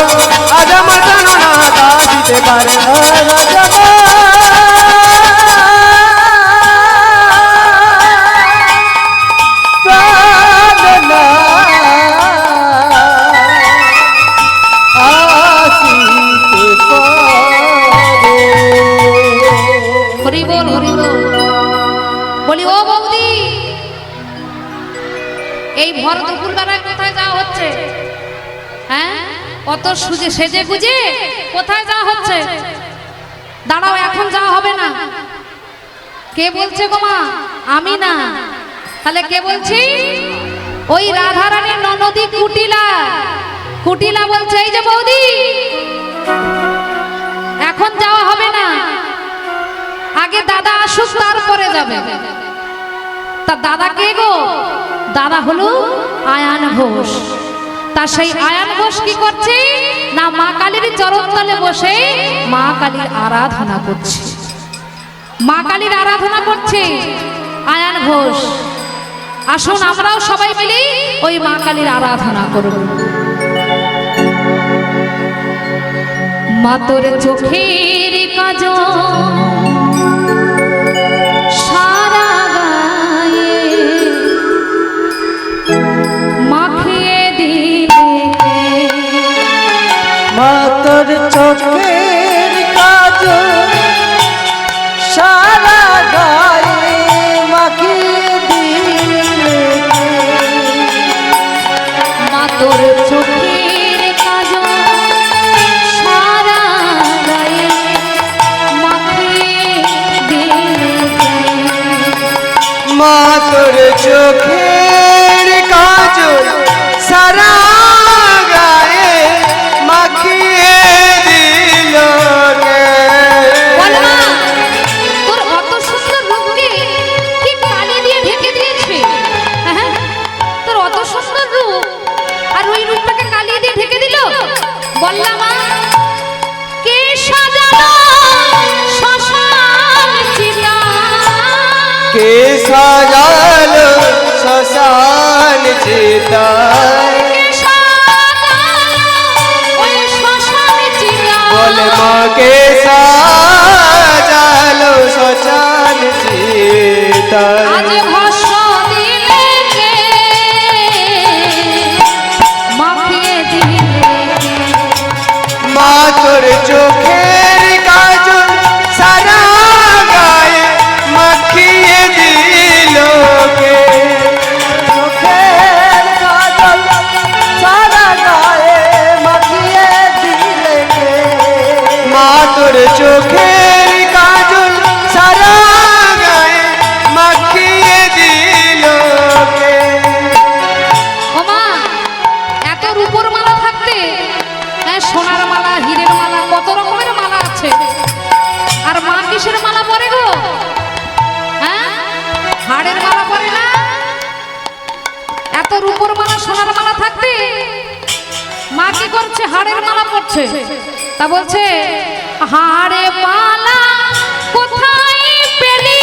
আজ আমার প্রাণনাথ আসিতে পারে হরি বল হরি বল। বলি ও বৌদি এই ভর দুপুর বেলায় কোথায় যাওয়া হচ্ছে? হ্যাঁ অত সুজে সেজে গুজে কোথায় যাওয়া হচ্ছে? দাঁড়াও এখন যাওয়া হবে না। কে বলছে গো মা? আমি না, তাহলে কে বলছি? ওই রাধারানীর ননদী কুটিলা। কুটিলা বলছে এই যে বৌদি এখন যাওয়া হবে না, আগে দাদা আসুক তারপরে যাবে। তা দাদা কে গো? দাদা হলো আয়ান ঘোষ। তা সেই আয়ান ঘোষ কি করছে না মা কালীর চরণ তলে বসে মা কালীর আরাধনা করছে। মা কালীর আরাধনা করছে আয়ান ঘোষ। আসুন আমরাও সবাই মিলে ওই মা কালীর আরাধনা করব। মা তোর চোখের কাজল সারা গায়ে মাখিয়ে দিলে মাতর চোখের কাজল সারা গায়ে মাখিয়ে দিলে মা তোর চোখের কাজল সারা গায়ে মাখিয়ে দিলে মা তোর চোখের কাজল সারা গায়ে মাখিয়ে দিল কে। বল মা, তোর অত সুন্দর রূপকে কি কালি দিয়ে ঢেকে দিয়েছে? হ্যাঁ, তোর অত সুন্দর রূপ আর ওই রূপটাকে কালি দিয়ে ঢেকে দিল। বললাম মা, কে সাজালো শ্মশান চিতা? কে সাজালো শ্মশান চিতায় কে সাজালো ওই শ্মশান চিতা? বলে মা কে সাজালো শ্মশান চিতায় আজ ভস্ম দিলে কে? মাখিয়ে দিলে কে? মা তোর চোখের কাজল সারা গায়ে মাখিয়ে দিল কে। চোখের কাজল সারা গায়ে মাখিয়ে দিলে কে? মা তোর চোখের কাজল সারা গায়ে মাখিয়ে দিল কে। ও মা, এত রূপোর মালা থাকতে, হ্যাঁ সোনার মালা, হীরের মালা, কত রকমের থাকতে মা কি করছে, হাড়ের মালা পরছে। তা বলছে, হাড়ে মালা কোথায় পেলি,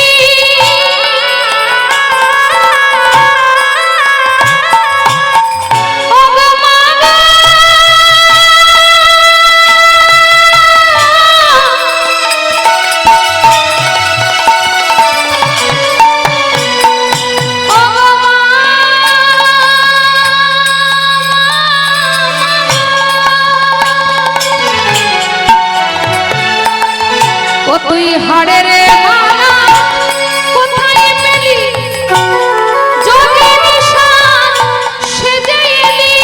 ও তুই হাড়ের মালা কোথায় পেলি, যোগী নিশান সেজে এলি।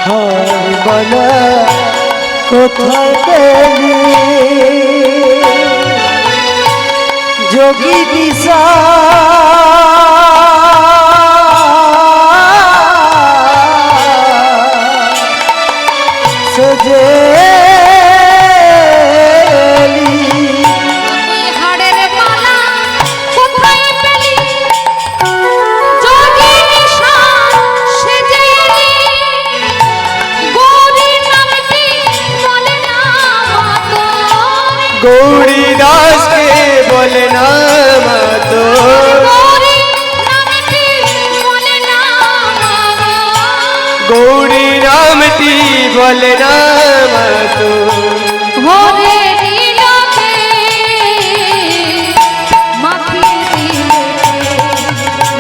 হার মালা কোথায় পেলি, যোগী দিশা সজে তুই হাড়ের মালা কোথায় পেলি, যোগী নিশান সেজে এলি। গৌরী নামটি বলে না মাতো, গৌরী দাসকে বলে না মাতো, গৌরী নামটি বলে না মাতো। গৌরী নামটি বলে না মাতো। হরে নীলকে মাখিয়ে দিলে,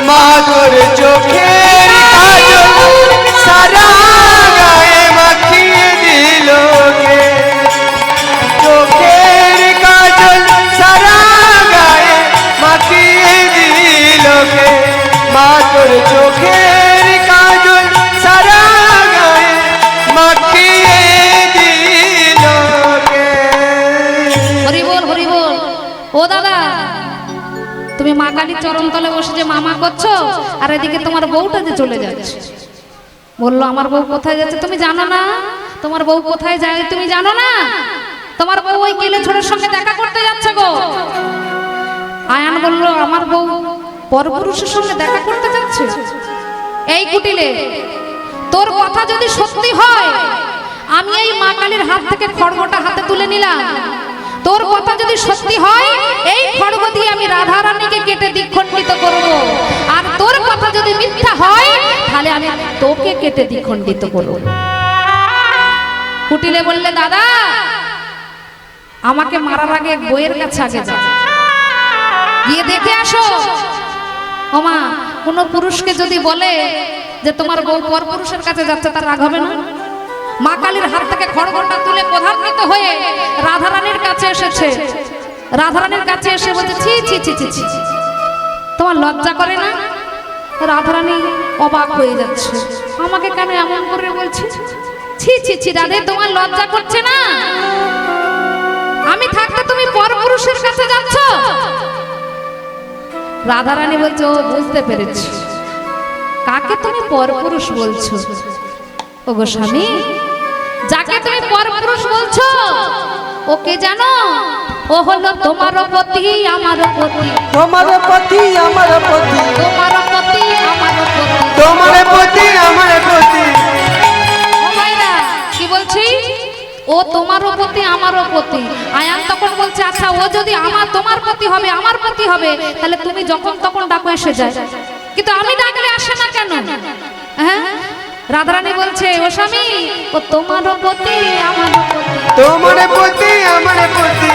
মাতোর চোখের কাজল সারা গায়ে মাখিয়ে দিল কে, চোখের কাজল সারা গায়ে মাখিয়ে দিল কে, মাতোর চোখের কাজল সারা গায়ে মাখিয়ে দিল কে। হরি বল হরি বল। ও দাদা, তুমি মা কালীর চরণ তলে বসে যে মামা করছো, আর এদিকে তোমার বউটা যে চলে যাচ্ছে। বললো, আমার বউ কোথায় যাচ্ছে তুমি জানো না? তোমার বউ কোথায় যায় তুমি জানো না? তোমার বউ ওই কেলে ছোড়ের সঙ্গে দেখা করতে যাচ্ছে গো। আয়ান বলল, আমার বউ পরপুরুষের সঙ্গে দেখা করতে যাচ্ছে এই কুটিলে। তোর কথা যদি সত্যি হয়, আমি এই মা কালীর হাত থেকে খড়গটা হাতে তুলে নিলাম। তোর কথা যদি সত্যি হয়, এই খড়গ দিয়ে আমি রাধা রানীকে কেটে দ্বিখণ্ডিত করব। আর তোর কথা যদি মিথ্যা হয়, তাহলে আমি তোকে কেটে দ্বিখণ্ডিত করব। কুটিলে বললে, দাদা আমাকে মারার আগে বইয়ের কাছে আগে যাও, গিয়ে দেখে আসো। ওমা, কোন পুরুষকে যদি বলে যে তোমার বউ পরপুরুষের কাছে যাচ্ছে, তার রাগ হবে না? মা কালীর হাত থেকে খড়গটা তুলে প্রধান্বিত হয়ে রাধারানীর কাছে এসেছে। রাধারানীর কাছে এসে বলছে, ছি ছি ছি ছি ছি, তোমার লজ্জা করে না? রাধারানী অবাক হয়ে যাচ্ছে, আমাকে কেন এমন করে বলছি? ছি ছি ছি রাধে, তোমার লজ্জা করছে না? আমি থাকতে তুমি পরপুরুষের কাছে যাচ্ছ? রাধারানী বলছে, ও বুঝতে পেরেছি, কাকে তুমি পরপুরুষ বলছো। ও গো স্বামী, যাকে তুমি পরপুরুষ বলছো ও কে জানো? ও হলো তোমার পতি আমার পতি, তোমার পতি আমার পতি, তোমার পতি আমার পতি, তোমার প্রতি আমার প্রতি। ও ভাইরা কি বলছি? ও তোমারও পতি আমারও পতি। আয়ান তখন বলছে, আচ্ছা ও যদি আমার তোমার পতি হবে, আমার পতি হবে, তাহলে তুমি যখন তখন ডাকো এসে যায়, কিন্তু আমি ডাকলে আসে না কেন? হ্যাঁ, রাধারানী বলছে, ও স্বামী, ও তোমারও পতি আমারও পতি, তোমার প্রতি আমার প্রতি,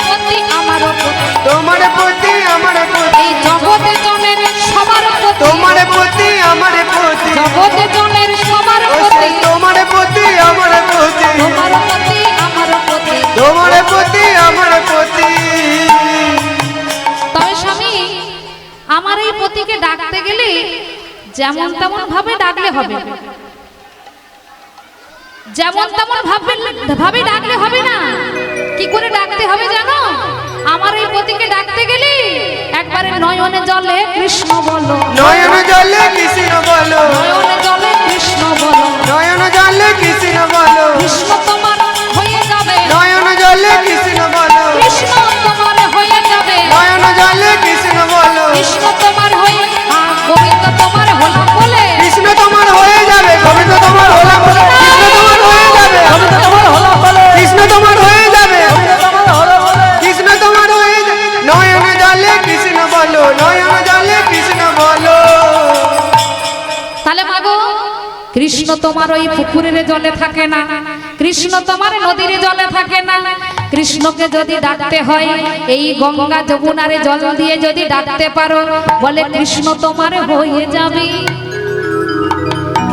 পতি আমারও পতি, তোমার প্রতি আমার প্রতি, এই জগতে জনের সবার পতি, তোমার প্রতি আমার প্রতি, জগতে জনের সবার ও পতি, সেই তোমার প্রতি আমার প্রতি, তোমার পতি আমারও পতি। তোমার প্রতি আমার প্রতি। তবে স্বামী, আমার এই পতিকে ডাকতে গেলে যেমন তেমন ভাবে ডাকলে হবে, যেমন তেমন ভাবে ডাকলে হবে না। কি করে ডাকতে হবে জানো? আমার এই পতিকে ডাকতে গেলে একবারে নয়নে জলে কৃষ্ণ বলো, নয়ন জলে কৃষ্ণ বলো, নয়নে জলে কৃষ্ণ বলো, নয়ন জলে কৃষ্ণ বলো, কৃষ্ণ তোমার হয়ে যাবে, নয়ন জলে কৃষ্ণ বলো, কৃষ্ণ তোমার হয়ে যাবে, নয়ন জলে কৃষ্ণ বলো, কৃষ্ণ তোমার হয়ে, গোবিন্দ তোমার হলাম বলে, কৃষ্ণ তোমার হয়ে কৃষ্ণ তোমার ওই পুকুরের জলে থাকে না, কৃষ্ণ তোমার নদীর জলে থাকে না। কৃষ্ণকে যদি ডাকতে হয় এই গঙ্গা যমুনারে জল দিয়ে যদি ডাকতে পারো, বলে কৃষ্ণ তোমার হয়ে যাবে,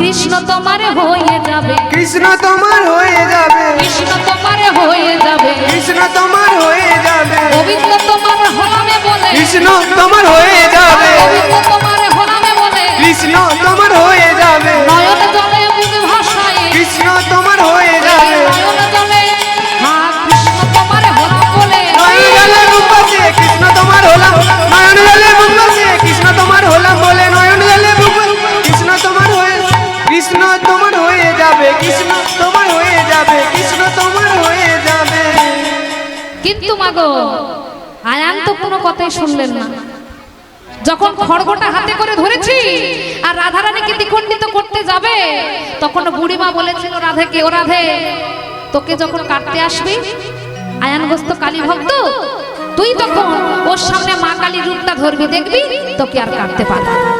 কৃষ্ণ তোমার হয়ে যাবে, কৃষ্ণ তোমার হয়ে যাবে, কৃষ্ণ তোমার হয়ে যাবে, কৃষ্ণ তোমার হয়ে যাবে, গোবিন্দ তোমার হলামে বলে, কৃষ্ণ তোমার হয়ে যাবে, গোবিন্দ তোমার হলামে বলে, কৃষ্ণ তোমার হয়ে যাবে, নয়ন জলে মুখ ভাসায়, কৃষ্ণ তোমার হয়ে যাবে, নয়ন জলে হ্যাঁ কৃষ্ণ তোমার হলাম বলে, নয়ন জলে মুখ ভাসিয়ে কৃষ্ণ তোমার হলাম, নয়ন জলে মুখ ভাসিয়ে কৃষ্ণ তোমার হলাম বলে, নয়ন জলে মুখ কৃষ্ণ তোমার হয়ে, কৃষ্ণ তোমার হয়ে যাবে, কৃষ্ণ তোমার হয়ে যাবে, কৃষ্ণ তোমার হয়ে যাবে। কিন্তু মাগো আয়ান তো কোনো কথাই শুনলেন না। যখন খড়গটা হাতে করে ধরেছি আর রাধারানীকে দ্বিখণ্ডিত করতে যাবে, তখন বুড়িমা বলেছিল রাধেকে, ও রাধে তোকে যখন কাটতে আসবি, আয়ান গোস্ত কালী ভক্ত, তুই তখন ওর সামনে মা কালীর রূপটা ধরবি, দেখবি তোকে আর কাটতে পারবে না।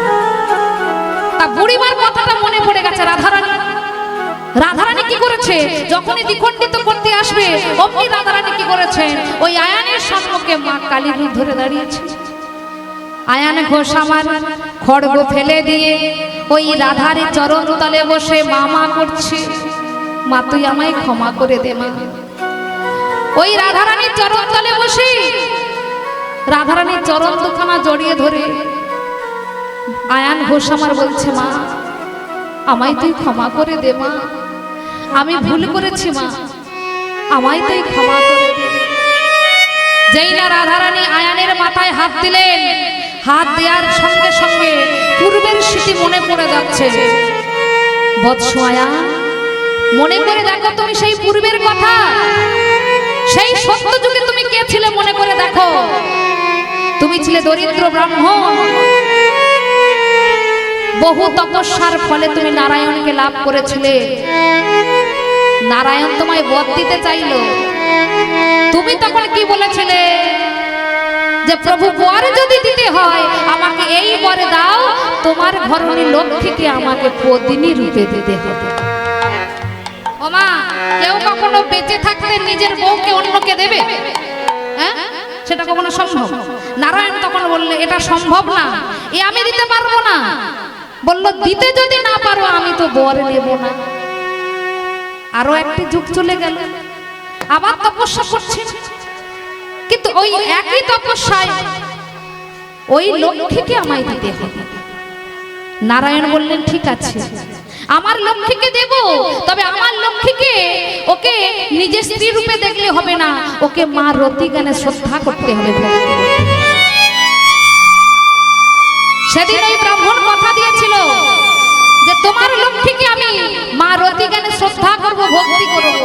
তা বুড়িমার কথাটা মনে পড়ে গেছে রাধারানী। রাধারানী কি করেছে, যখনই দ্বিখণ্ডিত করতে আসবে অমনি রাধারানী কি করেছে, ওই আয়ানের সম্মুখে মা কালীর রূপ ধরে দাঁড়িয়েছে। আয়ান ঘোষ আমার খড়গ ফেলে দিয়ে ওই রাধার চরণ তলে বসে মা করছে, মা তুই আমায় ক্ষমা করে দে মা। ওই রাধারানীর চরণ তলে বসে রাধারানীর চরণ দুখানা জড়িয়ে ধরে আয়ান ঘোষ আমার বলছে, মা আমায় তুই ক্ষমা করে দে মা, আমি ভুল করেছি মা, আমায় তুই ক্ষমা করে দে। যেই না রাধারানী আয়ানের মাথায় হাত দিলেন, হাত দেওয়ার সঙ্গে সঙ্গে পূর্বের স্মৃতি মনে পড়ে যাচ্ছে। বৎস আয়ান, মনে করে দেখো তুমি সেই পূর্বের কথা, সেই সত্য যুগে তুমি কে ছিলে মনে করে দেখো। তুমি ছিলে দরিদ্র ব্রাহ্মণ, বহু তপস্যার ফলে তুমি নারায়ণকে লাভ করেছিলে। নারায়ণ তোমায় বর দিতে চাইল, তুমি তখন কি বলেছিলে যে প্রভু বর যদি দিতে হয় আমাকে এই বরে দাও, তোমার ঘরণী লক্ষ্মীকে আমাকে পত্নী রূপে দিতে হবে। ও মা, কেউ কখনো বেঁচে থাকতে নিজের বউকে অন্যকে দেবে? হ্যাঁ, সেটা কখনো সম্ভব? নারায়ণ তখন বললে এটা সম্ভব না, এ আমি দিতে পারবো না। বলল দিতে যদি না পারো আমি তো বর নেব না। আরো একটি যুগ চলে গেল, আবার তপস্যা করছেন, কিন্তু ওই একই তপস্যায় ওই লক্ষ্মীকে আমায় দিতে হবে। নারায়ণ বললেন ঠিক আছে, আমার লক্ষ্মীকে দেব, তবে আমার লক্ষ্মীকে ওকে নিজের স্ত্রী রূপে দেখলে হবে না, ওকে মা রতি গানে শ্রদ্ধা করতে হবে। সেদিন ওই ব্রাহ্মণ কথা দিয়েছিল যে তোমার লক্ষ্মীকে আমি মা রতি গানে শ্রদ্ধা করব, ভক্তি করব।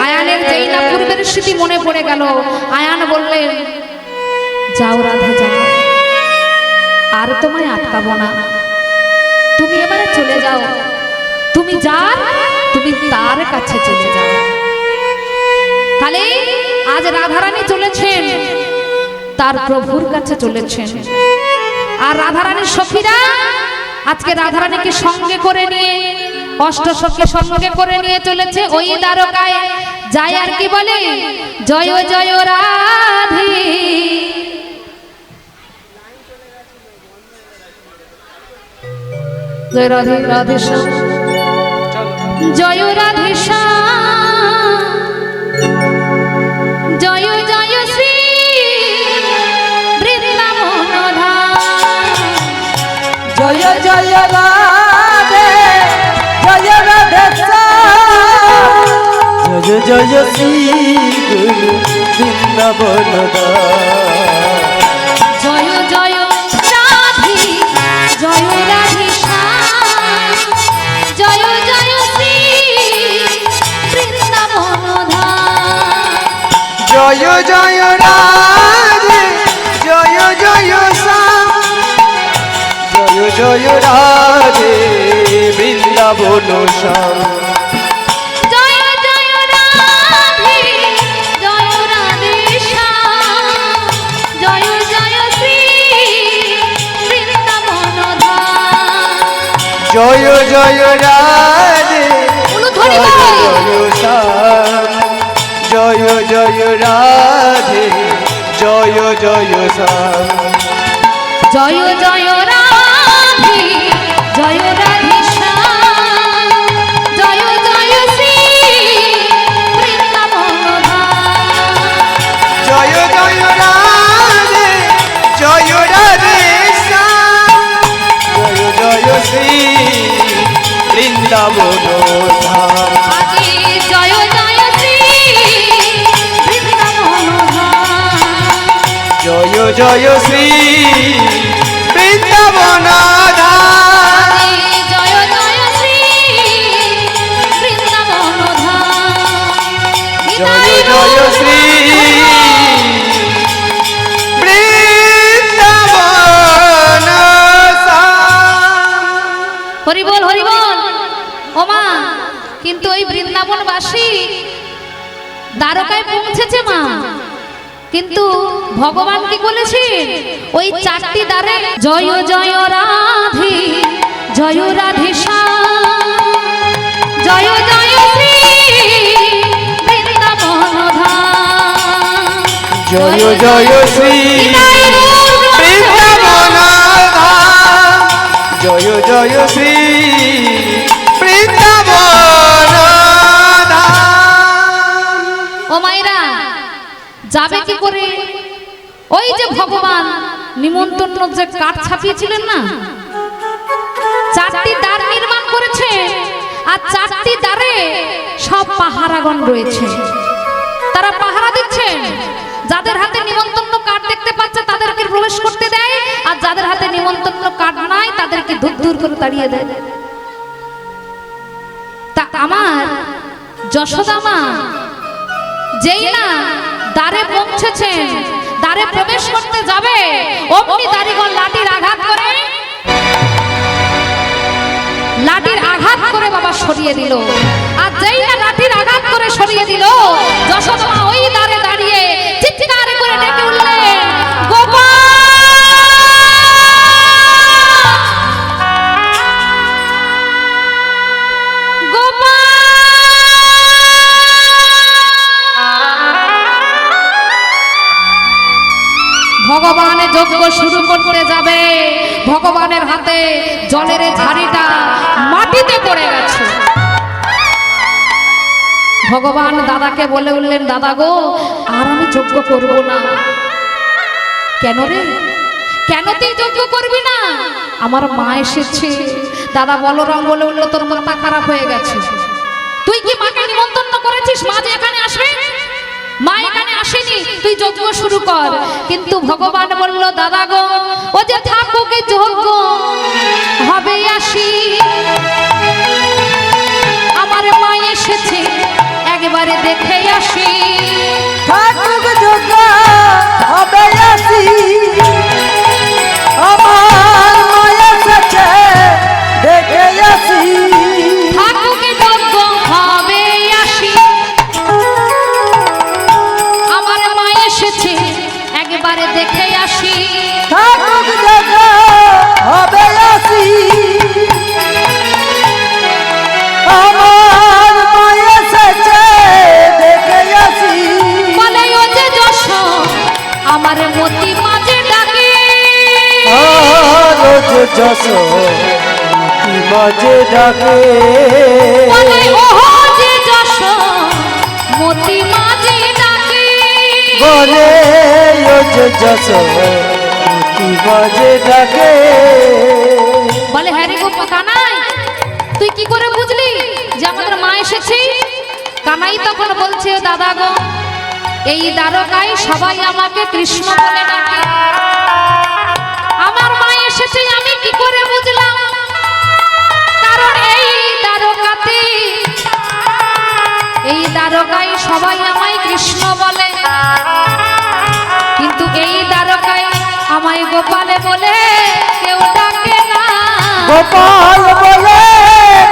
আয়ানের যেই না পূর্বের স্মৃতি মনে পড়ে গেল, আয়ান বললেন যাও রাধে যাও, আর তোমায় আটকাবো না, তুমি এবারে চলে যাও, তুমি যার তুমি তার কাছে চলে যাও। তাহলে আজ রাধারানী চলেছেন তার প্রভুর কাছে চলেছেন, আর রাধারানীর সখীরা আজকে রাধারানীকে সঙ্গে করে নিয়ে, অষ্টসখী সঙ্গে করে নিয়ে চলেছে ওই দ্বারকায়। যায় আর কি বলে, জয় জয় রাধে, জয় রাধে রাধে শ্যাম, জয় রাধে শ্যাম, জয় জয় শ্রী বৃন্দাবন ধাম, জয় জয় রাধে, জয় রাধে শ্যাম, জয় জয় শ্রী গুরু বৃন্দাবন জয় জয় রাধে, জয় রাধে শ্যাম, জয় জয় শ্রী বৃন্দাবন ধাম, জয় জয় রাধে, জয় জয় শ্যাম, জয় জয় রাধে বৃন্দাবন শ্যাম, জয় জয় রাধে, জয় রাধে শ্যাম, জয় জয় শ্রী বৃন্দাবন ধাম, জয় জয় রাধে উলুধ্বনি জয় বল। জয় শ্যাম জয় জয় রাধে জয় জয় শ্যাম জয় জয় রাধে জয় রাধে শ্যাম জয় জয় শ্রী বৃন্দাবন ধাম। জয় জয় রাধে জয় রাধে শ্যাম জয় জয় শ্রী বৃন্দাবন ধাম আগে জয় জয় শ্রী বৃন্দাবন ধাম। জয় জয় শ্রী বৃন্দাবন ধাম আগে জয় জয় শ্রী বৃন্দাবন ধাম। জয় জয় শ্রী বৃন্দাবন ধাম হরি বল হরি বল। ওমা কিন্তু ওই বৃন্দাবনবাসী দ্বারকায় পৌঁছেছে মা, কিন্তু ভগবান কি বলেছে ওই চারটি দ্বারে জয় জয় রাধে জয় রাধে শ্যাম জয় জয় শ্রী বৃন্দাবন ধাম। জয় জয় শ্রী বৃন্দাবন ধাম জয় জয় শ্রী বৃন্দাবন ধাম ও মায়েরা যাবে কি করে? ওই যে ভগবান নিমন্ত্রণ যে কাঠ ছাপিয়েছিলেন না, চারটি দ্বার নির্মাণ করেছে আর চারটি দ্বারে সব পাহারাগণ রয়েছে, তারা পাহারা দিচ্ছেন। যাদের হাতে নিমন্ত্রণ কার্ড দেখতে পাচ্ছে তাদেরকে প্রবেশ করতে দেয়, আর যাদের হাতে নিমন্ত্রণ কার্ড নাই তাদেরকে দূর দূর করে তাড়িয়ে দেয়। তা আমার যশোদা মা যেই না দ্বারে পৌঁছেছেন, দ্বারে প্রবেশ করতে যাবে, অমনি দাড়িগণ লাঠির আঘাত করে বাবা সরিয়ে দিল। আর যেই না লাঠির আঘাত করে সরিয়ে দিল, যশোদা মা ওই দ্বারে দাঁড়িয়ে চিৎকার করে ডেকে উঠলেন, গোপাল ভগবানের যজ্ঞ শুরু করতে যাবে, ভগবানের হাতে জলের ঝাড়িটা মাটিতে পড়ে গেছে। ভগবান দাদাকে বলে উঠলেন, দাদা গো আর আমি যজ্ঞ করব না। কেন রে, কেন তুই যজ্ঞ করবি না? আমার মা এসেছে। দাদা বলরাম বলে উঠলো, তোর মাথা খারাপ হয়ে গেছে। তুই কি মাকে নিমন্ত্রণ করেছিস মা যে এখানে আসবে? মা এখানে আসেনি, তুই যজ্ঞ শুরু কর। কিন্তু ভগবান বলল, দাদা গো ও যে থাকুক যজ্ঞ হবে আসি, আমার মা এসেছে একবারে দেখে আসি। ঠাকুর যোগ্য হবে আসি, আমার মায়া সাথে দেখে আসি। থাকুক যজ্ঞ হবে আসি, আমার মা এসেছে একবারে দেখে আসি। ঠাকুর যোগ্য হবে আসি, আমার মায়া সাথে দেখে আসি। বলে ও যে যশ আমার মতি মাঝে ডাকে, যশ মাঝে ডাকে বলে ও যে যশ মতি মাঝে ডাকে। বলে যশ মাঝে ডাকে বলে হ্যাঁ রে গো কানাই, তুই কি করে বুঝলি যে আমাদের মা এসেছে? কানাই তখন বলছে, দাদা গো এই দ্বারকায় সবাই আমাকে কৃষ্ণ বলে ডাকে, আমার মা এসেছে আমি কি করে বুঝলাম? কারণ এই দ্বারকায় সবাই আমায় কৃষ্ণ বলে, কিন্তু এই দ্বারকায় আমায় গোপালে বলে কেউ ডাকে না। গোপাল বলে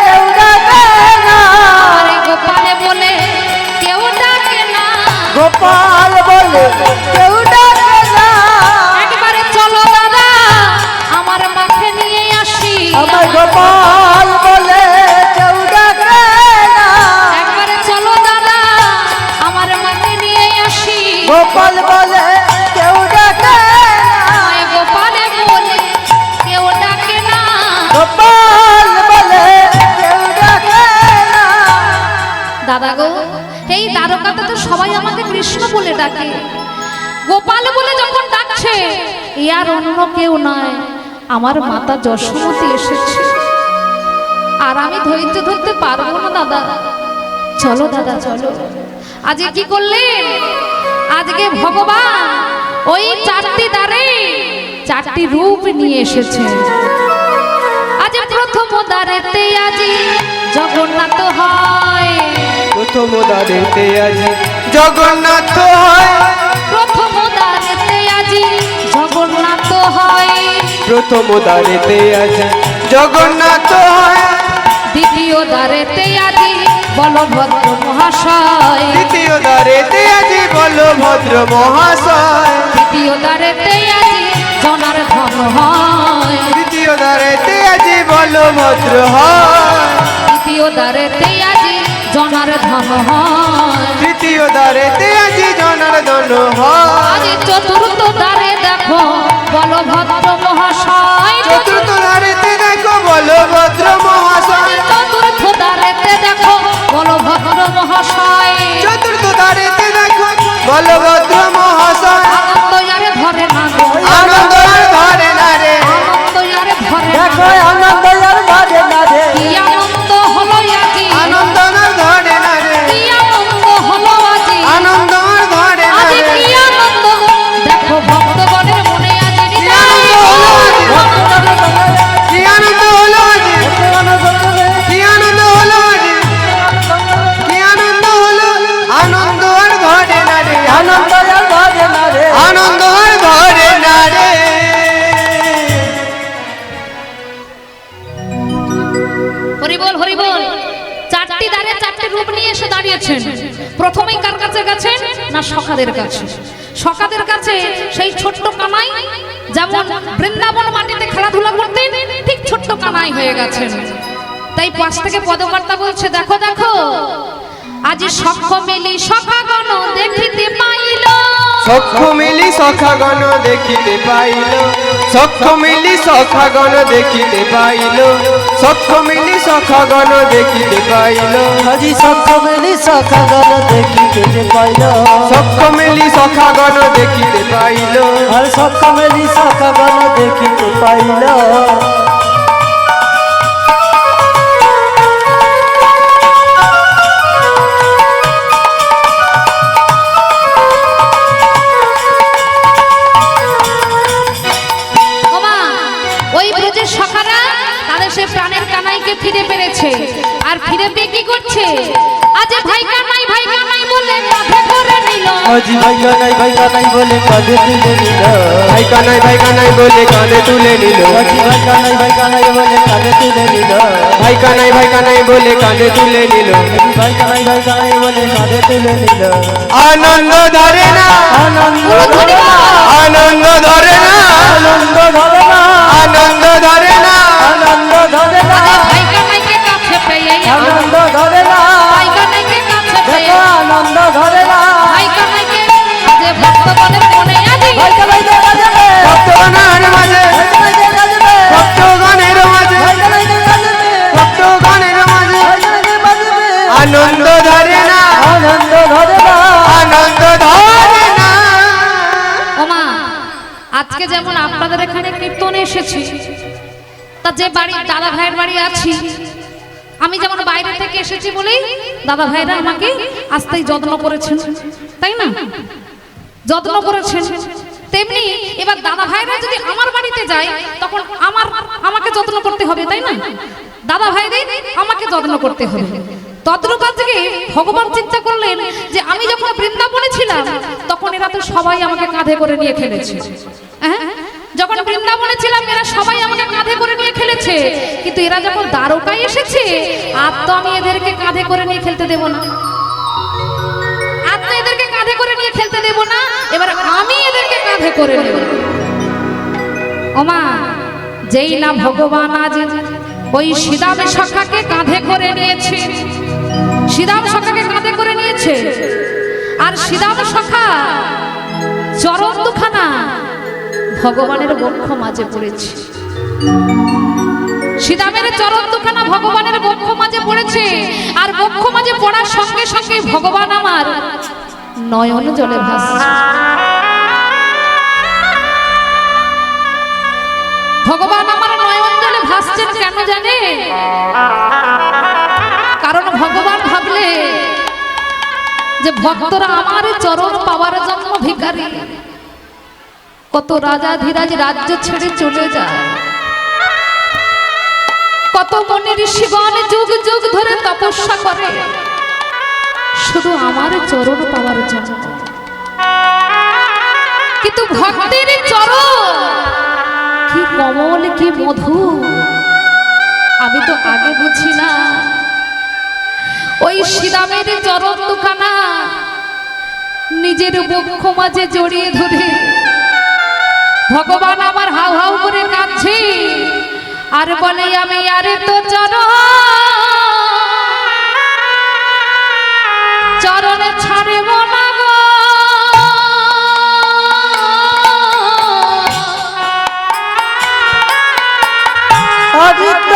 কেউ ডাকে না, আরে গোপালে বলে কেউ ডাকে না। গোপাল বলে কেউ ডাকে না। একবারে চলো দাদা আমার মাকে নিয়ে আসি, আমার গোপাল দাদা গো, এই দ্বারকাতে তো সবাই আমাকে কৃষ্ণ বলে ডাকে, গোপাল বলে যখন ডাকছে, এ আর অন্য কেউ নয়, আমার মাতা যশোমতী এসেছে। আর আমি ধৈর্য ধরতে পারবো না দাদা, চলো দাদা চলো। আজকে কি করলেন? আজকে ভগবান ওই চারটি দ্বারে চারটি রূপ নিয়ে এসেছে। আজ প্রথম দ্বারেতে আজি জগন্নাথ হয়, প্রথম দ্বারেতে আজি জগন্নাথ হয়, প্রথম দ্বারেতে আজি জগন্নাথ হয়, প্রথম দ্বারেতে আজি জগন্নাথ হয়, দ্বিতীয় দ্বারেতে আজি বলভদ্র মহাশয়, দ্বিতীয় দ্বারেতে আজি বলভদ্র মহাশয়, তৃতীয় দ্বারেতে আজি জনার্দন হয়, দ্বিতীয় দ্বারেতে আজি বলভদ্র হয়, তৃতীয় দ্বারেতে আজি জনার্দন হয়, তৃতীয় দ্বারেতে আজি জনার্দন হয়, আজি চতুর্থ দ্বারে দেখো বলভদ্র মহাশয়, চতুর্থ দ্বারেতে দেখো বলভদ্র মহাশয়, চতুর্থ দ্বারেতে দেখো বলভদ্র মহাশয়, চতুর্থ দ্বারেতে দেখো বলভদ্র মহাশয়, আনন্দ আরে ধরে না গো, আনন্দ আর ধরে না রে, আনন্দ আরে ধরে না দেখো গো। আনন্দ আর বাজে না রে, কি আনন্দ হলো আজি, আনন্দ আর ধরে না রে, কি আনন্দ হলো আজি, আনন্দ আর ধরে না আজি রে, কি আনন্দ, দেখো ভক্তগণের মনে আজি কি আনন্দ হলো আজি, কি আনন্দ হলো আজি, কি আনন্দ হলো আজি, কি আনন্দ হলো, আনন্দ আর ধরে না রে, আনন্দ আর বাজে না রে, আনন্দ আর ধরে না রে। হরি বল হরি বল। চারটি দ্বারে চারটি রূপ নিয়ে এসে দাঁড়িয়েছেন। প্রথমেই কার কাছে গেছেন? না সখাদের কাছে। সখাদের কাছে সেই ছোট্ট কানাই যেমন বৃন্দাবন মাটিতে খেলাধুলা করতেন, ঠিক ছোট্ট কানাই হয়ে গেছেন। তাই পাশ থেকে পদকর্তা বলছে, দেখো দেখো আজি সখ্য মিলি সখাগণ দেখিতে পাইল, সখ্য মিলি সখাগণ দেখিতে পাইল, সখ্য মিলি সখাগণ দেখিতে পাইল, সখ্য মিলি সখাগণ দেখিতে পাইল, আজি সখ্য মিলি সখাগণ দেখিতে পাইল, সখ্য মিলি সখাগণ দেখিতে পাইল, আর সখ্য মিলি সখাগণ দেখিতে পাইল। ওই ব্রজের সখারা তাদের সে প্রাণের কানাইকে ফিরে পেরেছে। আর ফিরে পেয়ে কি করছে? আজ ভাই কানাই বলে কাঁধে করে নিল, আজি ভাই কানাই বলে কাঁধে তুলে নিল, ভাই কানাই বলে কাঁধে তুলে নিল, আজি ভাই কানাই বলে কাঁধে তুলে নিল, ভাই কানাই বলে কাঁধে তুলে নিল, ভাই কানাই বলে কাঁধে তুলে নিল। আনন্দ ধরে না, আনন্দ ধরে না, আনন্দ ধরে না, আনন্দ ধরে না, আনন্দ ধরে না, আনন্দ ধরে না, ভাই কানাইকে কাছে পেয়ে, আনন্দ ধরে না, ভাই কানাইকে কাছে পেয়ে, দেখো আনন্দ ধরে না, ভাই কানাইকে আজ ভক্তগণের মনে আজি, ভাই কানাইকে বাজাবে, ভক্তগণের মাঝে, ভাই কানাইকে বাজাবে, ভক্তগণের মাঝে, ভাই কানাইকে বাজাবে, ভক্তগণের মাঝে, ভাই কানাইকে বাজাবে, আনন্দ ধরে না, আনন্দ ধরে না, আনন্দ ধরে না। ওমা আজকে যেমন আপনাদের এখানে কীর্তনে এসেছি, তা যে বাড়ি দাদা ভাইয়ের বাড়ি আছি, আমি যেমন বাইরে থেকে এসেছি বলেই দাদা ভাইরা আমাকে আস্তেই যত্ন করেছেন, তাই না? যত্ন করেছেন। তেমনি এবার দাদা ভাইরা যদি আমার বাড়িতে যায় তখন আমাকে যত্ন করতে হবে, তাই না? দাদা ভাইদের আমাকে যত্ন করতে হবে। তদ্রূপ আজকে ভগবান চিন্তা করলেন যে আমি যখন বৃন্দাবনে ছিলাম তখন এরা তো সবাই আমাকে কাঁধে করে নিয়ে খেলেছে। হ্যাঁ, যখন বৃন্দাবনে ছিলাম এরা সবাই আমাকে কাঁধে করে নিয়ে খেলেছে, কিন্তু এরা যখন দ্বারকায় এসেছে আর তো আমি এদেরকে কাঁধে করে নিয়ে খেলতে দেব না, আর তো এদেরকে কাঁধে করে নিয়ে খেলতে দেব না, এবার আমি এদেরকে কাঁধে করে নেব। ওমা যেই না ভগবান আজ ওই সীতাম সখাকে কাঁধে করে নিয়েছে, সীতাম সখাকে কাঁধে করে নিয়েছে, আর সীতাম সখা চরণ দুখানা ভগবানের বক্ষ মাঝে পড়েছে। শ্রীরামের চরণ দুখানা ভগবানের বক্ষ মাঝে পড়েছে, আর বক্ষ মাঝে পড়ার সঙ্গে সঙ্গে ভগবান আমার নয়ন জলে ভাসছে। ভগবান আমার নয়ন জলে ভাসছেন কেন জানে? কারণ ভগবান ভাবলে যে ভক্তরা আমার চরণ পাওয়ার জন্য ভিখারি, কত রাজা ধীরাজ রাজ্য ছেড়ে চলে যায়, কত মনি ঋষিগণ যুগ যুগ ধরে তপস্যা করে শুধু আমার চরণ পাওয়ার জন্য। কিন্তু ভক্তের চরণ কি কমল কি মধু, আমি তো আগে বুঝি না। ওই শ্রীরামের চরণ দুখানা নিজের বক্ষ মাঝে জড়িয়ে ধরে ভগবান আমার হাউ হাউ করে কাঁদছে আর বলে আমি আরে তো চরণে ছাড়ব না গো, অজিত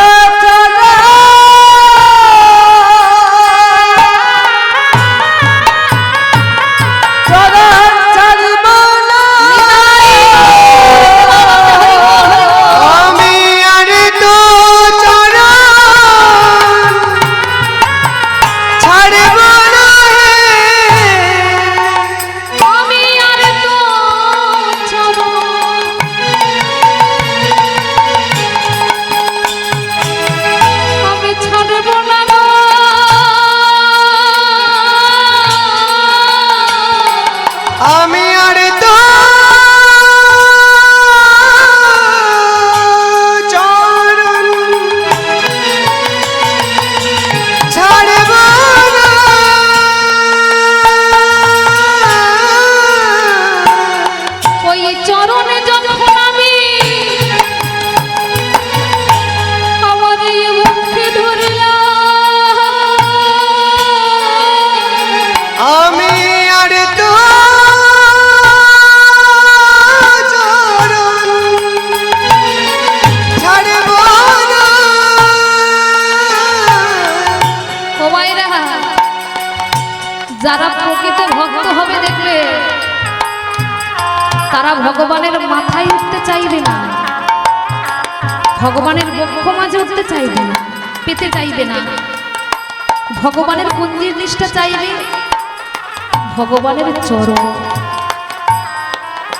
চরণ ছাড়ব না। আমি আর তো চরণ ছাড়ব না হে, আমি আর তো চরণ আমি ছাড়ব না গো। আমি আর তো চরণ ছাড়ব না। ওই চরণে যখন আমি আমার এই মুখে ধরলাম, আমি আর তো চরণ ছাড়ব না। ও মায়েরা, যারা প্রকৃত ভক্ত হবে দেখবে তারা ভগবানের মাথায় উঠতে চাইবে না, ভগবানের বক্ষ মাঝে উঠতে চাইবে না, পেতে চাইবে না। ভগবানের কোন জিনিসটা চাইবে? ভগবানের চরণ।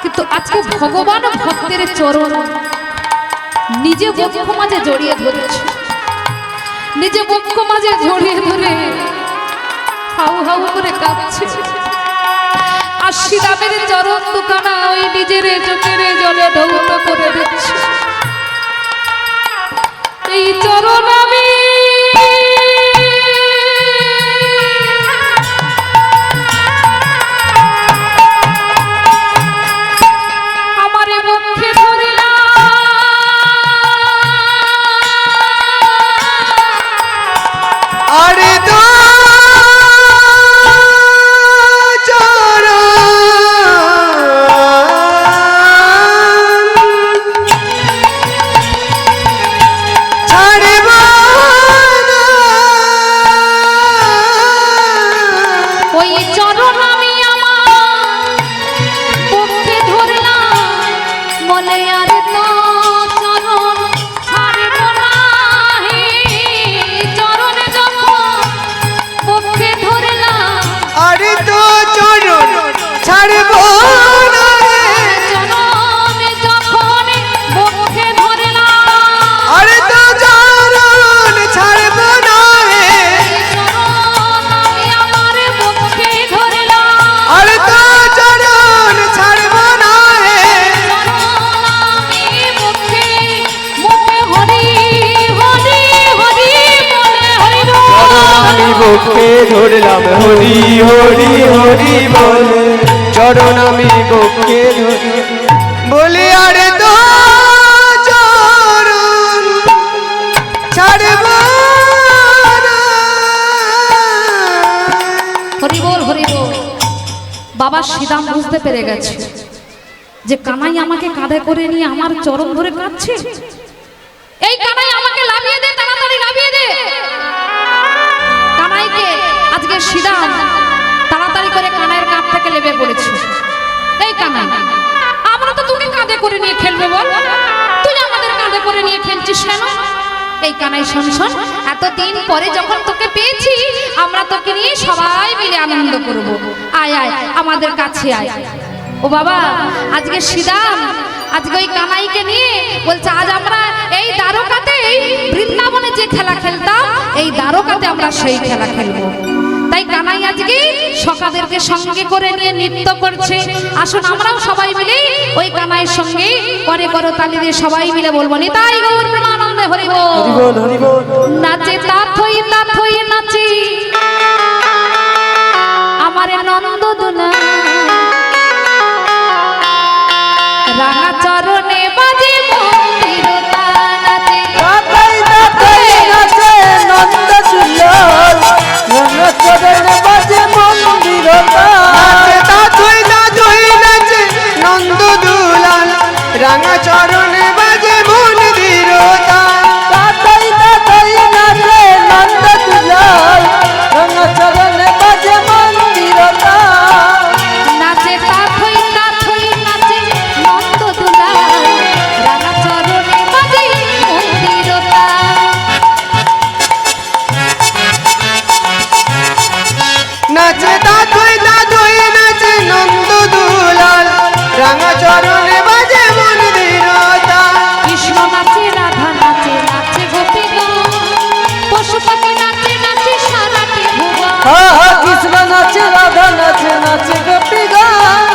কিন্তু আজকে ভগবান ভক্তের চরণ নিজে বক্ষ মাঝে জড়িয়ে ধরেছে, নিজে বক্ষ মাঝে জড়িয়ে ধরে হাউ হাউ করে কাঁদছে। আর শ্রীরামের চরণ দুখানা ওই নিজের চোখের জলে ধৌত করে দিচ্ছে। এই চরণ আমি আমার বক্ষে ধরিলাম, আর তো ছাড়ব না। ওই চরণ আমি আমার বক্ষে ধরলাম, মনে আর তো চরণ ছাড়ব না হে। চরণে যখন বক্ষে ধরলাম, আর তো চরণ ছাড়ব না রে, চরণে যখন বক্ষে ধরলাম, আর তো চরণ ছাড়ব না হে, চরণ আমি আমার বক্ষে ধরলাম, আর তো চরণ ছাড়ব না হে, চরণ আমি মুখে মুখে হরি হরি হরি বলে হরি বল। আমি বক্ষে ধরলাম হরি হরি হরি বলে, চরণ আমি বক্ষে বলি আর তো চরণ ছাড়ব না। হরি বল হরি বল। বাবা শ্রীরাম বুঝতে পেরে গেছে যে কানাই আমাকে কাঁধে করে নিয়ে আমার চরণ ধরে কাঁদছে, এই কানাই আমাকে লাভ নামিয়ে দে, তাড়াতাড়ি নামিয়ে দে। কানাইকে আজকে সিদাম তাড়াতাড়ি করে কানাইয়ের কাঁধ থেকে লেবে পড়েছে। এই কানাই, আমরা তো তোকে কাঁধে করে নিয়ে খেলবো, বল তুই আমাদের কাঁধে করে নিয়ে খেলছিস কেন? এই কানাই শোন শোন, এতদিন পরে যখন তোকে পেয়েছি, আমরা তোকে নিয়ে সবাই মিলে আনন্দ করব। আয় আয় আমাদের কাছে আয়। ও বাবা, আজকে সিদাম আজকে ওই কানাইকে নিয়ে বলছে আজ আমরা এই দ্বারকাতে, বৃন্দাবনে যে খেলা খেলতাম, এই দ্বারকাতে আমরা সেই খেলা খেলবো। তাই কানাই আজকে সখাদেরকে সঙ্গে করে নিয়ে নৃত্য করছে। আসুন আমরাও সবাই মিলে ওই কানাইয়ের সঙ্গে করে করতালি দিয়ে সবাই মিলে বলবো নিতাই গৌর প্রেমানন্দে হরি বল। হরি বল, হরি বল। নাচে তাথই নাচি আমারে নন্দ দুলা, রাঙা চরণে বাজে মন্দির নাচে। তাতাই তাতাই নাচে নন্দ দুলাল, রাঙা চরণে বাজে মন্দির নাচে তাথই তাথই নাচে নন্দ দুলাল, রাঙা চরণে বাজে মন্দির তাল। তাতাই তাতাই নাচে নন্দ দুলাল, রাঙা চরণে বাজে মন্দির নাচে তাথই নাচে নন্দ দুলাল, রাঙা চরণে বাজে মন্দির নাচে তাথই তাথই নাচে নন্দ দুলাল, রাঙা চরণে বাজে মন্দির তাল। কৃষ্ণ নাচে রাধা নাচে নাচে গোপীগণ, পশু পাখি নাচে নাচে সারাটি ভুবন। কৃষ্ণ নাচে রাধা নাচে নাচে গোপী গান,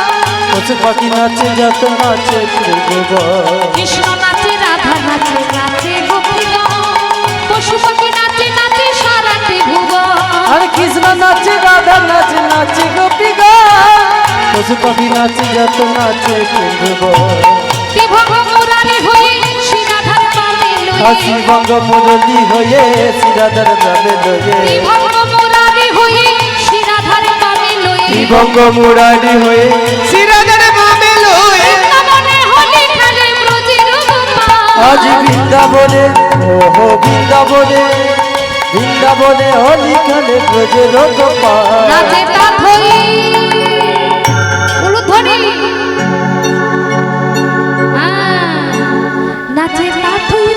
পশু পাখি নাচে যত নাচে ত্রিভুবন। কৃষ্ণ নাচে রাধা নাচে নাচে গোপীগণ, পশু পাখি নাচে নাচে সারাটি ভুবন। আর কৃষ্ণ নাচে রাধা নাচে নাচে গোপী গান, পশু পাখি নাচে যত নাচে ত্রিভুবন। বিভঙ্গ মুরারি হয়ে শ্রীরাধার পানে হাসি লয়ে, বঙ্গ মুরলী হয়ে শ্রীরাধার নামে লয়ে। বিভঙ্গ মুরারি হয়ে শ্রীরাধার পানে লয়ে, বঙ্গ মুরারি হয়ে শ্রীরাধার বামে লয়ে, বৃন্দাবনে হোলি খেলে ব্রজের গোপাল। আজ বৃন্দাবনে, ওহো বৃন্দাবনে, বৃন্দাবনে হোলি খেলে ব্রজের গোপাল। নাচে তাথই উলুধ্বনি, নাচে তাথই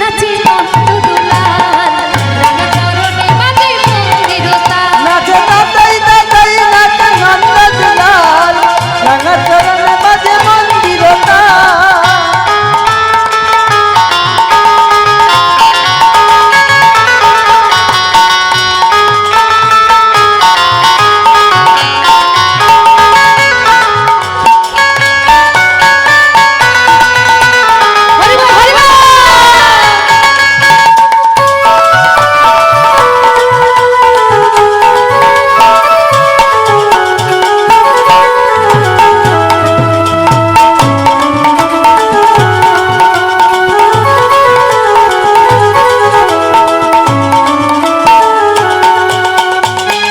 নাচে নন্দ দুলাল, রাঙা চরণে বাজে মন্দির তাল। নাচে তাতাই তাতাই নাচে নন্দ দুলাল, রাঙা চরণে বাজে মন্দির তাল। হরি বল, হরি বল।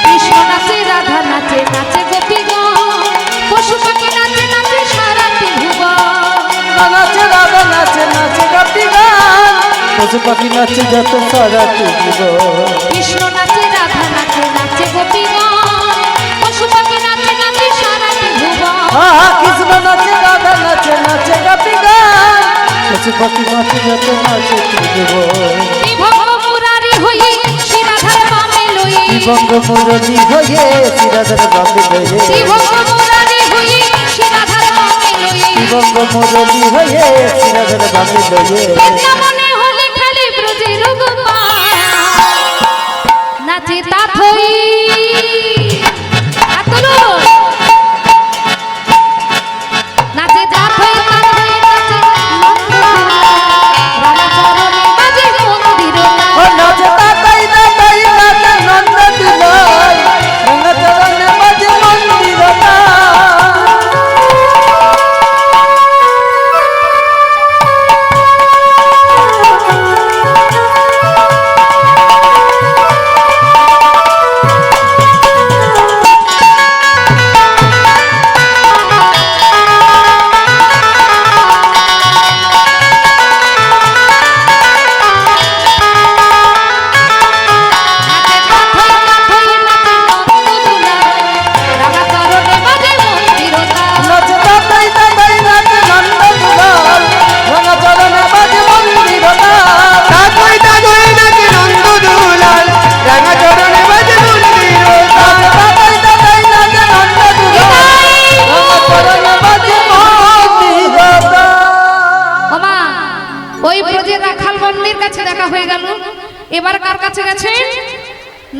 কৃষ্ণ নাচে রাধা নাচে নাচে গোপীগণ, পশু পাখি নাচে নাচে সারাটি ভুবন। নাচে রাধা নাচে নাচে গোপী গান, পশু পাখি নাচে যত সারা ত্রিভুবন। কৃষ্ণ নাচে রাধা নাচে নাচে গোপীগণ, পশু পাখি নাচে নাচে সারাটি ভুবন। কৃষ্ণ নাচে রাধা নাচে নাচে গোপী গান, পশু পাখি নাচে যত নাচে ত্রিভুবন। বিভঙ্গ মুরারি হয়ে শ্রীরাধার পানে লয়ে, বঙ্গ মুরলী হয়ে শ্রীরাধার বামে লয়ে। বিভঙ্গ মুরারি হয়ে শ্রীরাধার পানে লয়ে, বঙ্গ মুরলী হয়ে শ্রীরাধার বামে লয়ে। বৃন্দাবনে হোলি খেলে ব্রজের গোপাল। নাচে তাথই এতলো, নাচে তাথই নাচে নন্দ দুলাল, রাঙা চরণে বাজে মন্দির তাল। ও নাচে তাতাই তাতাই নাচে নন্দ দুলাল, রাঙা চরণে বাজে মন্দির তাল।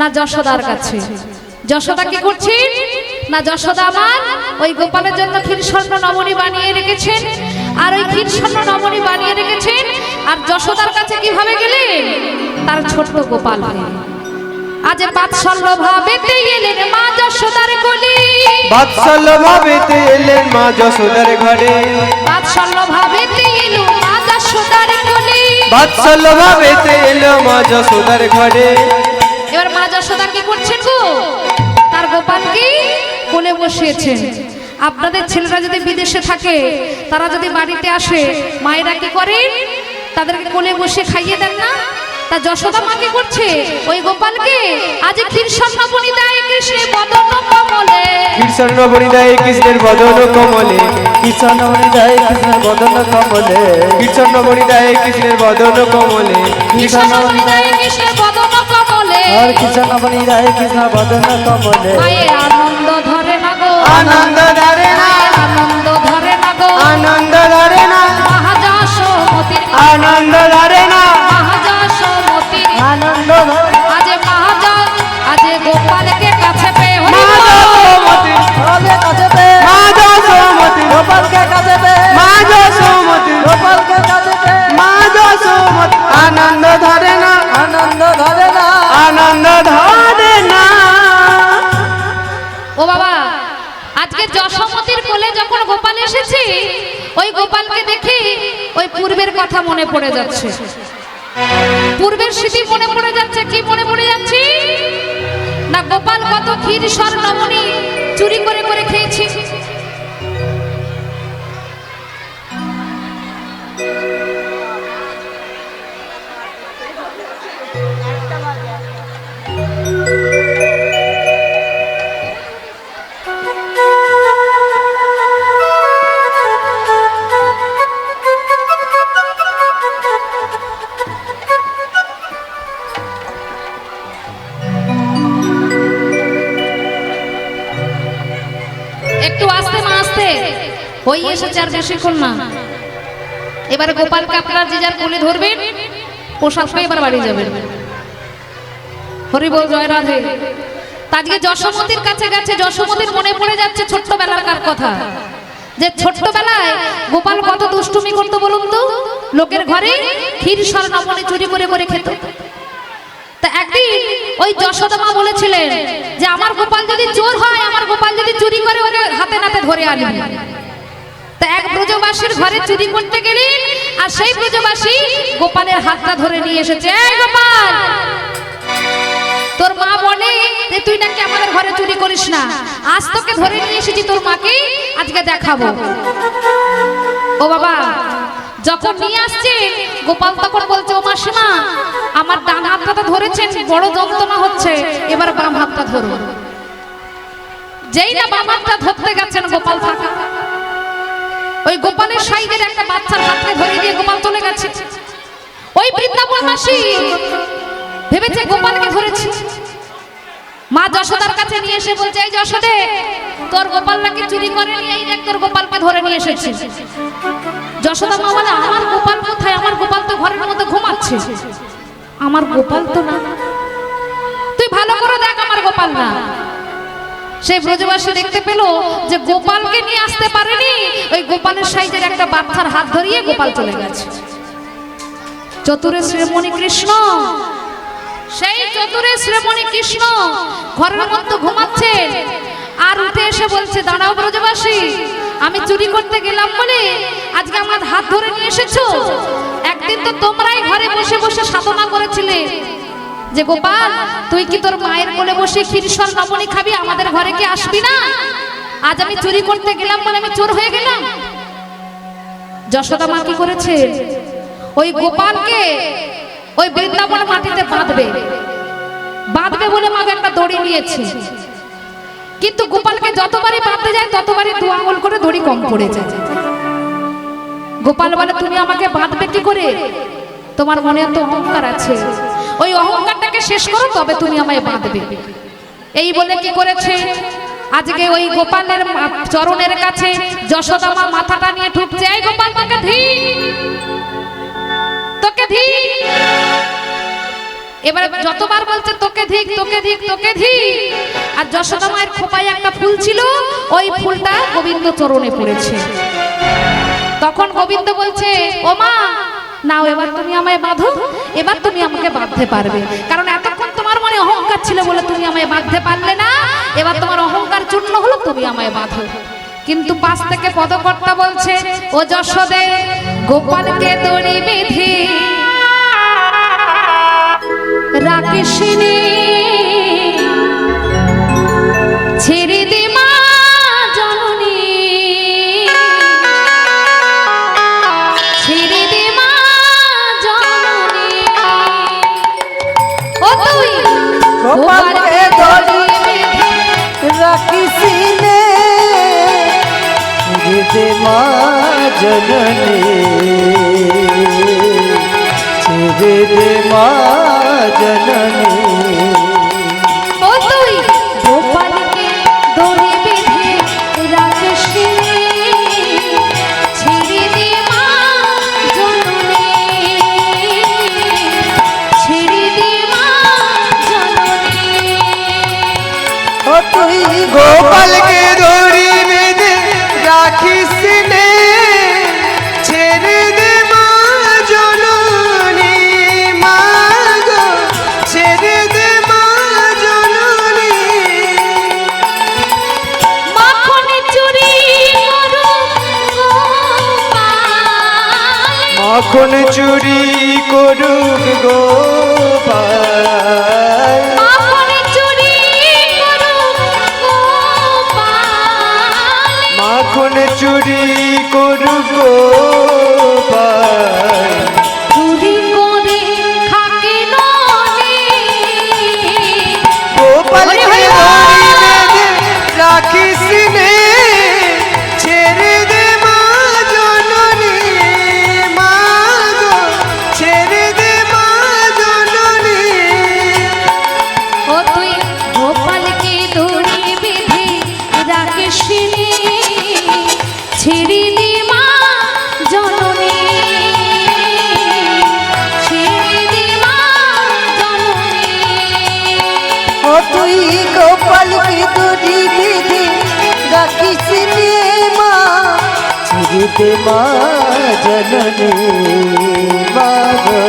না যশোদার কাছে? যশোদা কি করছেন? না যশোদা আমার ওই গোপালের জন্য ক্ষীরস্বর্ণ নবনী বানিয়ে রেখেছেন, আর ওই ক্ষীরস্বর্ণ নবনী বানিয়ে রেখেছেন। আর যশোদার কাছে কিভাবে গেলেন? তার ছোট্ট গোপাল হয়ে। আজ বাৎসল্য ভাবেতে এলেন মা যশোদার কোলে, বাৎসল্য ভাবেতে এলেন মা যশোদার ঘরে, বাৎসল্য ভাবেতে এলো মা যশোদার কোলে, বাৎসল্য ভাবেতে এলো মা যশোদার ঘরে। এবার মা যশোদা কি করছেন গো? তার গোপালকে কোলে বসিয়েছেন। আপনাদের ছেলেরা যদি বিদেশে থাকে, তারা যদি বাড়িতে আসে, মায়েরা কি করেন? তাদেরকে কোলে বসে খাইয়ে দেন না? তা যশোদা মা কি করছে? ওই গোপালকে আজ ক্ষীরস্বর্ণ বনিদায় কৃষ্ণের বদন কমলে, কৃষ্ণ বনিদায় কৃষ্ণের বদন কমলে, কৃষ্ণ বনিদায় কৃষ্ণের বদন কমলে, কৃষ্ণ বনিদায় কৃষ্ণের বদন কমলে, কৃষ্ণ বনিদায় কৃষ্ণের বদন কমলে, আর কৃষ্ণ বনিদায় কৃষ্ণ বদন কমলে। মায়ের আনন্দ ধরে না গো, আনন্দ ধরে না, আনন্দ ধরে না গো, আনন্দ ধরে না, মহাযশোমতির আনন্দ ধরে না, মহাযশোমতির আনন্দ আজ আজ গোপালকে কাছে পেয়ে মা যশোমতি, ধরে কাছে পে, মা যশোমতি, গোপালকে কাছে পে, মা যশোমতি, গোপালকে কাছে পে, মা যশোমতি। আনন্দ ধরে না, আনন্দ ধরে না, আনন্দ ধরে না। ও বাবা, আজকে যশোমতির কোলে যখন গোপাল এসেছে, ওই গোপালকে দেখে ওই পূর্বের কথা মনে পড়ে যাচ্ছে, পূর্বের স্মৃতি মনে পড়ে যাচ্ছে। কি মনে পড়ে যাচ্ছে? না গোপাল কত ক্ষীরস্বর্ণ নবনী চুরি করে করে খেয়েছে। একটু আস্তে মা আস্তে, ওই এসেছে আর বেশিক্ষণ না। এবারে গোপালকে আপনারা যে যার কোলে ধরবেন, প্রসাদ পেয়ে এবার বাড়ি যাবেন। হরি বল, জয় রাধে। আজকে যশোমতির কাছে গেছে, যশোমতির মনে পড়ে যাচ্ছে ছোট্টবেলাকার কথা, যে ছোট্টবেলায় গোপাল কত দুষ্টুমি করতো বলুন তো। লোকের ঘরে ক্ষীরস্বর্ণ নবনী চুরি করে করে খেত। তা একদিন ওই যশোদা মা বলেছিলেন যে আমার গোপাল যদি চোর হয়, আমার গোপাল যদি চুরি করে, ওরে হাতে নাতে ধরে আনবি। তা এক ব্রজবাসীর ঘরে চুরি করতে গেলেন, আর সেই ব্রজবাসী গোপালের হাতটা ধরে নিয়ে এসেছে। এই গোপাল, তোর মা বলে যে তুই নাকি আমাদের ঘরে চুরি করিস না, আজ তোকে ধরে নিয়ে এসেছি, তোর মাকে আজকে দেখাবো। ও বাবা, যখন নিয়ে আসছে গোপাল তখন বলছে, ও মাসিমা, আমার ডান হাতটা ধরেছেন, বড় যন্ত্রণা হচ্ছে, এবার বাম হাতটা ধরুন। যেই না বাম হাতটা ধরতে গেছেন, গোপাল ফাঁকা। ওই গোপালের সাইডের একটা বাচ্চার হাতকে ধরে দিয়ে গোপাল চলে গেছে। ওই বৃন্দাবন মাসি ভেবেছে গোপালকে ধরেছে। মা যশোদার কাছে নিয়ে এসে বলছে, এই যশোদে, তোর গোপাল নাকি চুরি করে নিয়ে, এই দেখ তোর গোপালকে ধরে নিয়ে এসেছে। যশোদা মা বলে, আমার গোপাল কোথায়? আমার গোপাল তো ঘরের মধ্যে ঘুমাচ্ছে। আমার গোপাল তো না, তুই ভালো করে দেখ, আমার গোপাল না। সেই ব্রজবাসী দেখতে পেল যে গোপালকে নিয়ে আসতে পারেনি, ওই গোপালের সাইজের একটা বাচ্চার হাত ধরিয়ে গোপাল চলে গেছে। চতুরে শ্রীমণি কৃষ্ণ, সেই চতুরে শ্রীমণি কৃষ্ণ ঘরের মধ্যে ঘুমাচ্ছে, আর উঠে এসে বলছে, দাঁড়াও ব্রজবাসী, আমি চুরি করতে গেলাম বলে আজকে আমার হাত ধরে নিয়ে এসেছো। একদিন তো তোমরাই ঘরে বসে বসে সাধনা করেছিলে যে গোপাল, তুই কি তোর মায়ের কোলে বসে ক্ষীরস্বর্ণ নবনী খাবি, আমাদের ঘরে কি আসবি না? আজ আমি চুরি করতে গেলাম বলে আমি চোর হয়ে গেলাম। যশোদা মা কি করেছে? ওই গোপালকে ওই বৃন্দাবন মাটিতে বাঁধবে, বাঁধবে বলে মা একটা দড়ি নিয়েছে। কিন্তু গোপালকে যতবারই বাঁধতে যায়, ততবারই দু আঙুল করে দড়ি কম পড়ে যায়। গোপাল বলে, তুমি আমাকে বাঁধবে কি করে? তোমার মনে এত অহংকার আছে, ওই অহংকারটাকে শেষ করো, তবে তুমি আমায় বাঁধবে। এই বলে কি করেছে? আজকে ওই গোপালের চরণের কাছে যশোদা মা মাথাটা নিয়ে ঠুকছে, এই গোপাল, তোকে ধি, তোকে ধি। এবারে যতবার বলছে তোকে ধিক তোকে ধিক তোকে ধিক, আর যশোদা মায়ের খোপায় একটা ফুল ছিল, ওই ফুলটা গোবিন্দ চরণে পড়েছে। তখন গোবিন্দ বলছে, ও মা নাও এবার তুমি আমায় বাঁধো, এবার তুমি আমাকে বাঁধতে পারবে, কারণ এতক্ষণ তোমার মনে অহংকার ছিল বলে তুমি আমায় বাঁধতে পারলে না, এবার তোমার অহংকার চূর্ণ হলো, তুমি আমায় বাঁধো। কিন্তু পাশ থেকে পদকর্তা বলছে, ও যশোদে গোপালকে দড়ি বেঁধে রাকেশিনী ছেড়ে দে মা জননী, ছেড়ে দে মা জননী। ও তুই গোপালকে দড়ি রাখিসি নে, ছেড়ে দে মা জননী, ছেড়ে দে মা জননী। ও তুই গোপালকে দড়ি বেঁধে রাকেশিনী ছেড়ে দে মা জননী, ছেড়ে দে মা জননী। ও তুই গোপালকে দড়ি বেঁধে রাখিস নে, ছেড়ে দে মা জননী, মা গো ছেড়ে দে মা জননী। মাখন চুরি করো গোপাল, মাখন চুরি করুক গোপাল, মাখন চুরি করো গোপাল, মাখন চুরি করুক গোপাল। চুরি করে খাকে ননি, গোপালকে দড়ি বেঁধে রাখিস নে, ছেড়ে দে মা জননী, মা গো ছেড়ে দে মা জননী। ও তুই গোপালকে দড়ি বেঁধে রাকেশিনী ছেড়ে দে মা জননী, ছেড়ে দে মা জননী। ও তুই গোপালকে দড়ি বেঁধে রাখিস নে মা, ছেড়ে দে মা জননী, মা গো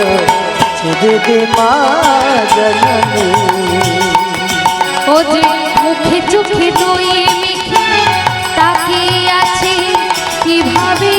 ছেড়ে দে মা জননী। ও যে মুখে চোখে দই মেখে তাকিয়ে আছে কিভাবে